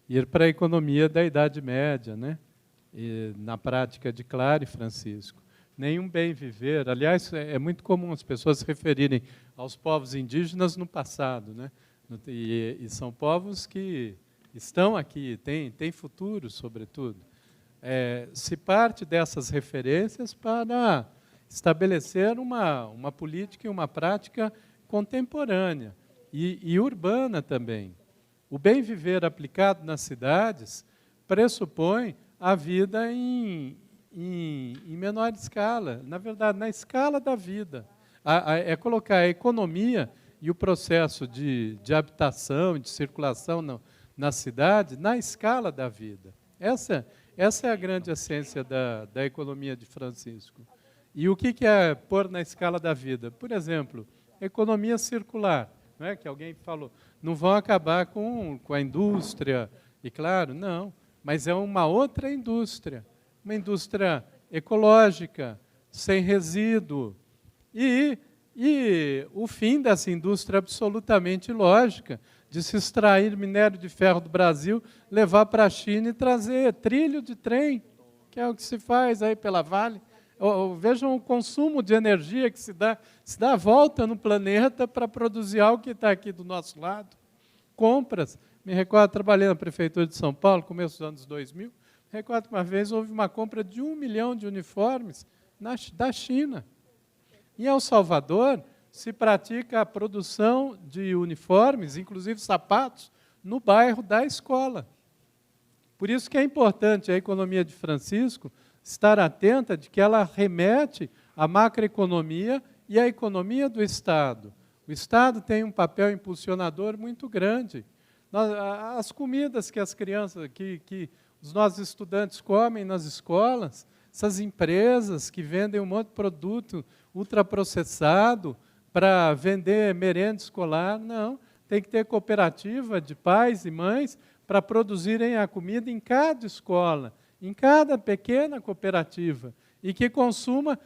ir para a economia da Idade Média, né? E, na prática de Clara e Francisco. Nenhum bem viver. Aliás, é muito comum as pessoas se referirem aos povos indígenas no passado, né? E são povos que estão aqui, têm futuro, sobretudo. Se parte dessas referências para estabelecer uma política e uma prática contemporânea e urbana também. O bem viver aplicado nas cidades pressupõe a vida em menor escala, na verdade, na escala da vida. É colocar a economia e o processo de habitação, de circulação na cidade, na escala da vida. Essa é a grande essência da economia de Francisco. E o que é pôr na escala da vida? Por exemplo, economia circular, não é? Que alguém falou, não vão acabar com a indústria, e claro, não, mas é uma outra indústria, uma indústria ecológica, sem resíduo, e o fim dessa indústria absolutamente lógica, de se extrair minério de ferro do Brasil, levar para a China e trazer trilho de trem, que é o que se faz aí pela Vale, Vejam o consumo de energia que se dá a volta no planeta para produzir algo que está aqui do nosso lado. Compras. Me recordo, trabalhei na Prefeitura de São Paulo, começo dos anos 2000, recordo que uma vez houve uma compra de 1 milhão de uniformes da China. Em El Salvador, se pratica a produção de uniformes, inclusive sapatos, no bairro da escola. Por isso que é importante a economia de Francisco estar atenta de que ela remete à macroeconomia e à economia do Estado. O Estado tem um papel impulsionador muito grande. As comidas que as crianças, que os nossos estudantes comem nas escolas, essas empresas que vendem um monte de produto ultraprocessado para vender merenda escolar, não. Tem que ter cooperativa de pais e mães para produzirem a comida em cada escola, em cada pequena cooperativa, e que consuma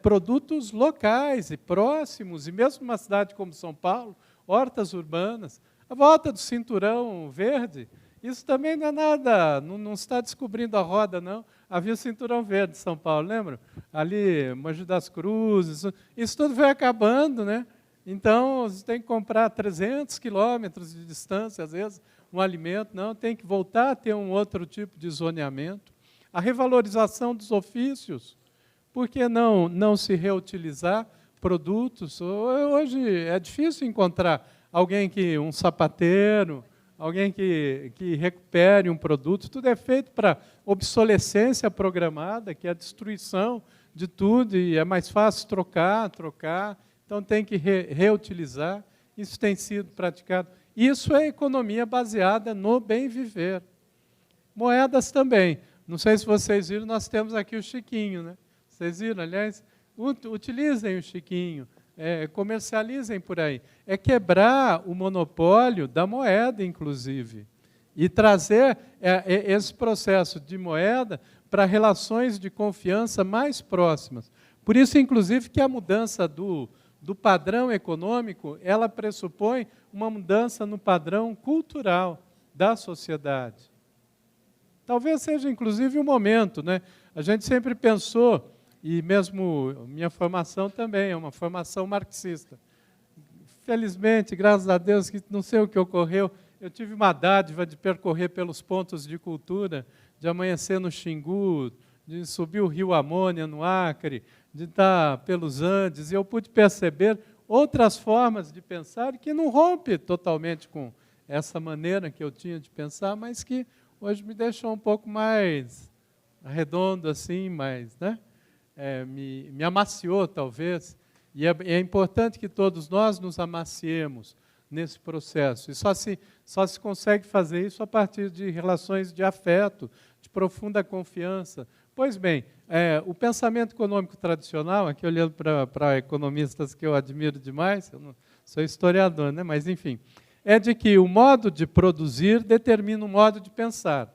produtos locais e próximos, e mesmo numa cidade como São Paulo, hortas urbanas. A volta do cinturão verde, isso também não é nada, não está descobrindo a roda, não. Havia o cinturão verde em São Paulo, lembram? Ali, Mogi das Cruzes, isso tudo foi acabando, né? Então, você tem que comprar 300 quilômetros de distância, às vezes, um alimento, não, tem que voltar a ter um outro tipo de zoneamento. A revalorização dos ofícios, por que não se reutilizar produtos? Hoje é difícil encontrar alguém um sapateiro, alguém que recupere um produto, tudo é feito para obsolescência programada, que é a destruição de tudo, e é mais fácil trocar, então tem que reutilizar, isso tem sido praticado. Isso é economia baseada no bem viver. Moedas também. Não sei se vocês viram, nós temos aqui o Chiquinho, né? Vocês viram, aliás? Utilizem o Chiquinho, comercializem por aí. É quebrar o monopólio da moeda, inclusive, e trazer esse processo de moeda para relações de confiança mais próximas. Por isso, inclusive, que a mudança do padrão econômico, ela pressupõe uma mudança no padrão cultural da sociedade. Talvez seja, inclusive, um momento, né? A gente sempre pensou, e mesmo minha formação também é uma formação marxista. Felizmente, graças a Deus, que não sei o que ocorreu, eu tive uma dádiva de percorrer pelos pontos de cultura, de amanhecer no Xingu, de subir o rio Amônia, no Acre, de estar pelos Andes, e eu pude perceber outras formas de pensar que não rompe totalmente com essa maneira que eu tinha de pensar, mas que hoje me deixou um pouco mais redondo, assim, mais, né? Me amaciou, talvez, e é importante que todos nós nos amaciemos nesse processo, e só se consegue fazer isso a partir de relações de afeto, de profunda confiança. Pois bem, o pensamento econômico tradicional, aqui olhando para economistas que eu admiro demais, eu não sou historiador, né? Mas, enfim, é de que o modo de produzir determina o modo de pensar.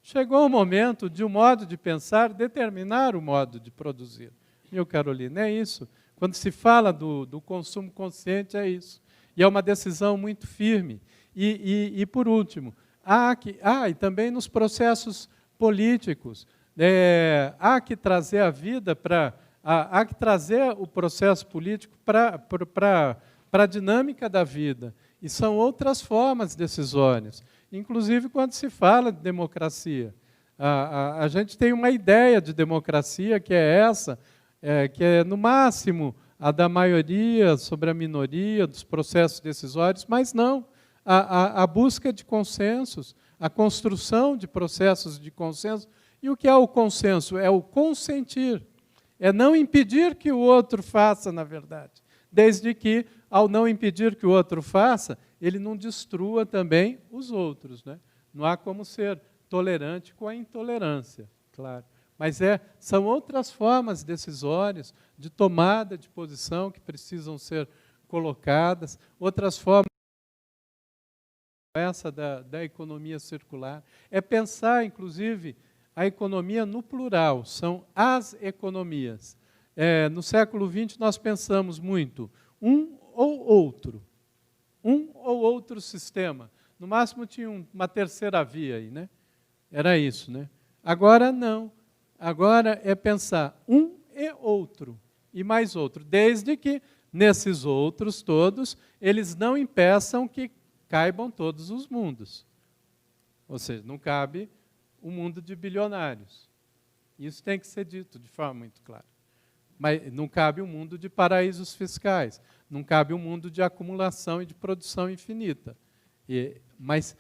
Chegou o momento de o modo de pensar determinar o modo de produzir. Meu Carolina, é isso. Quando se fala do consumo consciente, é isso. E é uma decisão muito firme. E por último, e também nos processos políticos, há que trazer a vida há que trazer o processo político para a dinâmica da vida. E são outras formas decisórias. Inclusive, quando se fala de democracia. A gente tem uma ideia de democracia que é essa, que é, no máximo, a da maioria sobre a minoria, dos processos decisórios, mas não. A busca de consensos, a construção de processos de consenso. E o que é o consenso? É o consentir. É não impedir que o outro faça, na verdade. Desde que, ao não impedir que o outro faça, ele não destrua também os outros, né? Não há como ser tolerante com a intolerância, claro. Mas são outras formas decisórias de tomada de posição que precisam ser colocadas, outras formas essa da economia circular. É pensar, inclusive, a economia no plural, são as economias. No século XX, nós pensamos muito um ou outro sistema. No máximo, tinha uma terceira via aí, né? Era isso, né? Agora, não. Agora é pensar um e outro, e mais outro, desde que, nesses outros todos, eles não impeçam que caibam todos os mundos. Ou seja, não cabe o mundo de bilionários. Isso tem que ser dito de forma muito clara. Mas não cabe o mundo de paraísos fiscais, não cabe o mundo de acumulação e de produção infinita. Mas,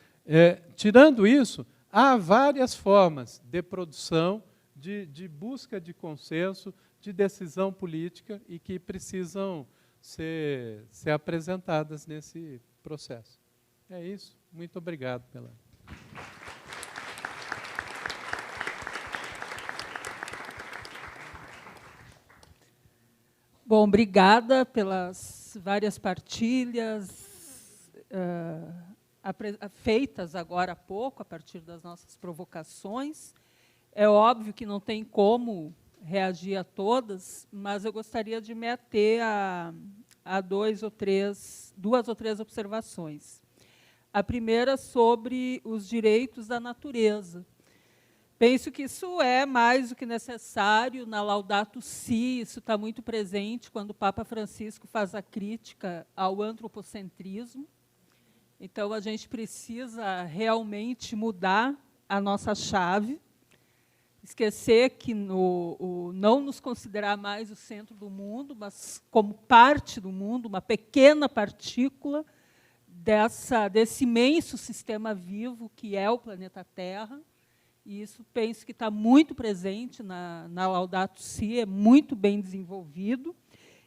tirando isso, há várias formas de produção, de busca de consenso, de decisão política e que precisam ser apresentadas nesse processo. É isso. Muito obrigado pela... Bom, obrigada pelas várias partilhas feitas agora há pouco, a partir das nossas provocações. É óbvio que não tem como reagir a todas, mas eu gostaria de me ater a duas ou três observações. A primeira sobre os direitos da natureza. Penso que isso é mais do que necessário na Laudato Si, isso está muito presente quando o Papa Francisco faz a crítica ao antropocentrismo. Então, a gente precisa realmente mudar a nossa chave, esquecer que não nos considerar mais o centro do mundo, mas como parte do mundo, uma pequena partícula desse imenso sistema vivo que é o planeta Terra. E isso penso que está muito presente na Laudato Si, é muito bem desenvolvido.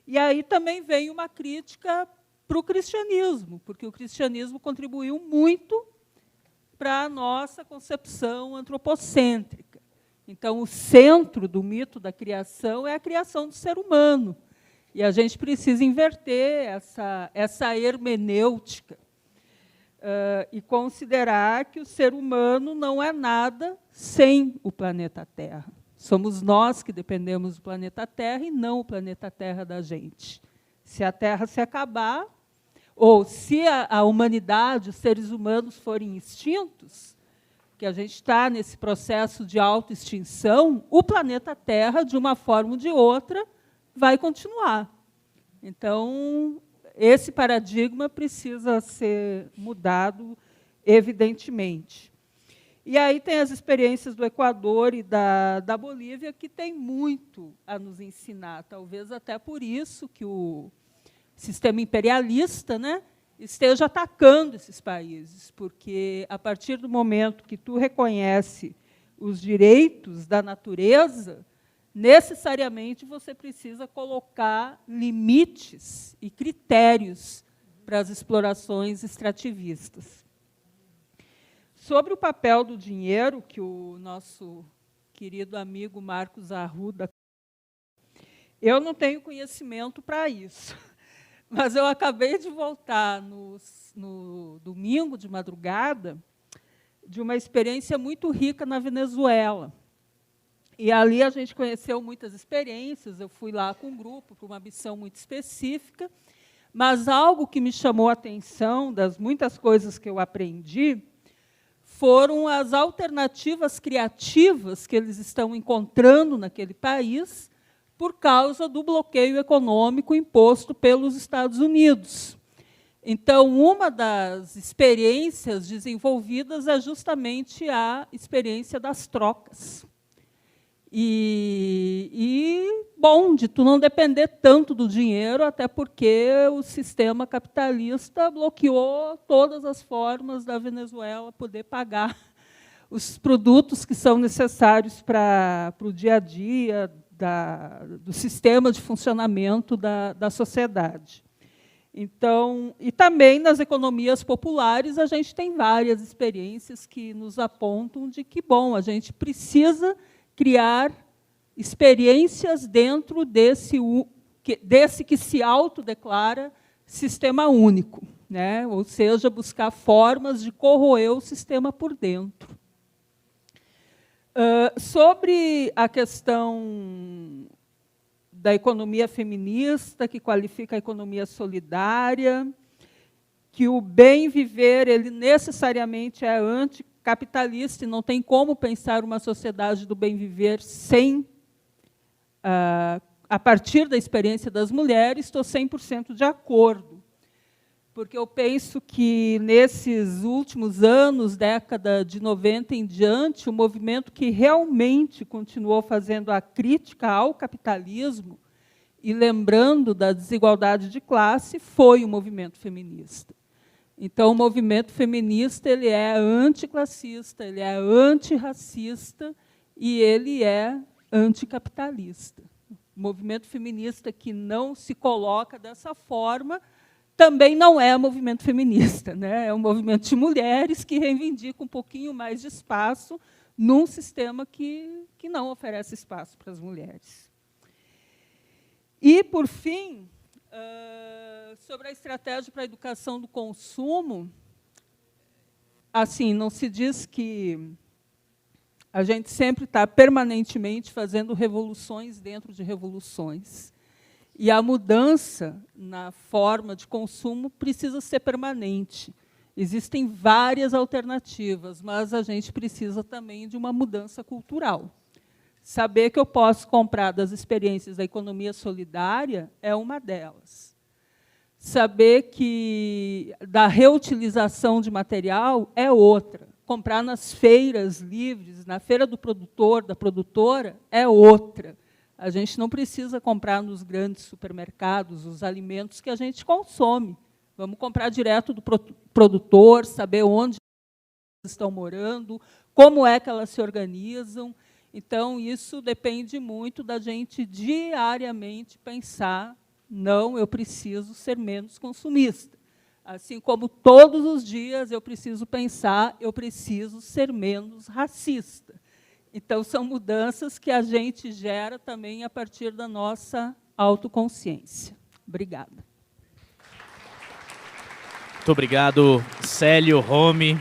E aí também vem uma crítica para o cristianismo, porque o cristianismo contribuiu muito para a nossa concepção antropocêntrica. Então, o centro do mito da criação é a criação do ser humano. E a gente precisa inverter essa hermenêutica e considerar que o ser humano não é nada sem o planeta Terra. Somos nós que dependemos do planeta Terra e não o planeta Terra da gente. Se a Terra se acabar, ou se a humanidade, os seres humanos forem extintos, que a gente está nesse processo de autoextinção, o planeta Terra, de uma forma ou de outra, vai continuar. Então, esse paradigma precisa ser mudado, evidentemente. E aí tem as experiências do Equador e da Bolívia, que tem muito a nos ensinar. Talvez até por isso que o sistema imperialista, né, esteja atacando esses países, porque, a partir do momento que tu reconhece os direitos da natureza, necessariamente você precisa colocar limites e critérios para as explorações extrativistas. Sobre o papel do dinheiro, que o nosso querido amigo Marcos Arruda, eu não tenho conhecimento para isso, mas eu acabei de voltar no domingo de madrugada de uma experiência muito rica na Venezuela. E ali a gente conheceu muitas experiências, eu fui lá com um grupo para uma missão muito específica, mas algo que me chamou a atenção, das muitas coisas que eu aprendi, foram as alternativas criativas que eles estão encontrando naquele país por causa do bloqueio econômico imposto pelos Estados Unidos. Então, uma das experiências desenvolvidas é justamente a experiência das trocas. Bom, de tu não depender tanto do dinheiro, até porque o sistema capitalista bloqueou todas as formas da Venezuela poder pagar os produtos que são necessários para o dia a dia do sistema de funcionamento da sociedade. Então, e também nas economias populares, a gente tem várias experiências que nos apontam de que, bom, a gente precisa criar experiências dentro desse que se autodeclara sistema único, né? Ou seja, buscar formas de corroer o sistema por dentro. Sobre a questão da economia feminista, que qualifica a economia solidária, que o bem viver ele necessariamente é anticapitalista e não tem como pensar uma sociedade do bem viver sem a partir da experiência das mulheres, estou 100% de acordo, porque eu penso que, nesses últimos anos, década de 90 em diante, o movimento que realmente continuou fazendo a crítica ao capitalismo e lembrando da desigualdade de classe foi o movimento feminista. Então, o movimento feminista ele é anticlassista, ele é antirracista e ele é anticapitalista. O movimento feminista que não se coloca dessa forma também não é movimento feminista, né? É um movimento de mulheres que reivindica um pouquinho mais de espaço num sistema que não oferece espaço para as mulheres. E, por fim, sobre a estratégia para a educação do consumo, assim, não se diz que a gente sempre está permanentemente fazendo revoluções dentro de revoluções. E a mudança na forma de consumo precisa ser permanente. Existem várias alternativas, mas a gente precisa também de uma mudança cultural. Saber que eu posso comprar das experiências da economia solidária é uma delas. Saber que da reutilização de material é outra. Comprar nas feiras livres, na feira do produtor, da produtora, é outra. A gente não precisa comprar nos grandes supermercados os alimentos que a gente consome. Vamos comprar direto do produtor, saber onde estão morando, como é que elas se organizam. Então, isso depende muito da gente diariamente pensar, não, eu preciso ser menos consumista. Assim como todos os dias eu preciso pensar, eu preciso ser menos racista. Então, são mudanças que a gente gera também a partir da nossa autoconsciência. Obrigada. Muito obrigado, Célio, Romy.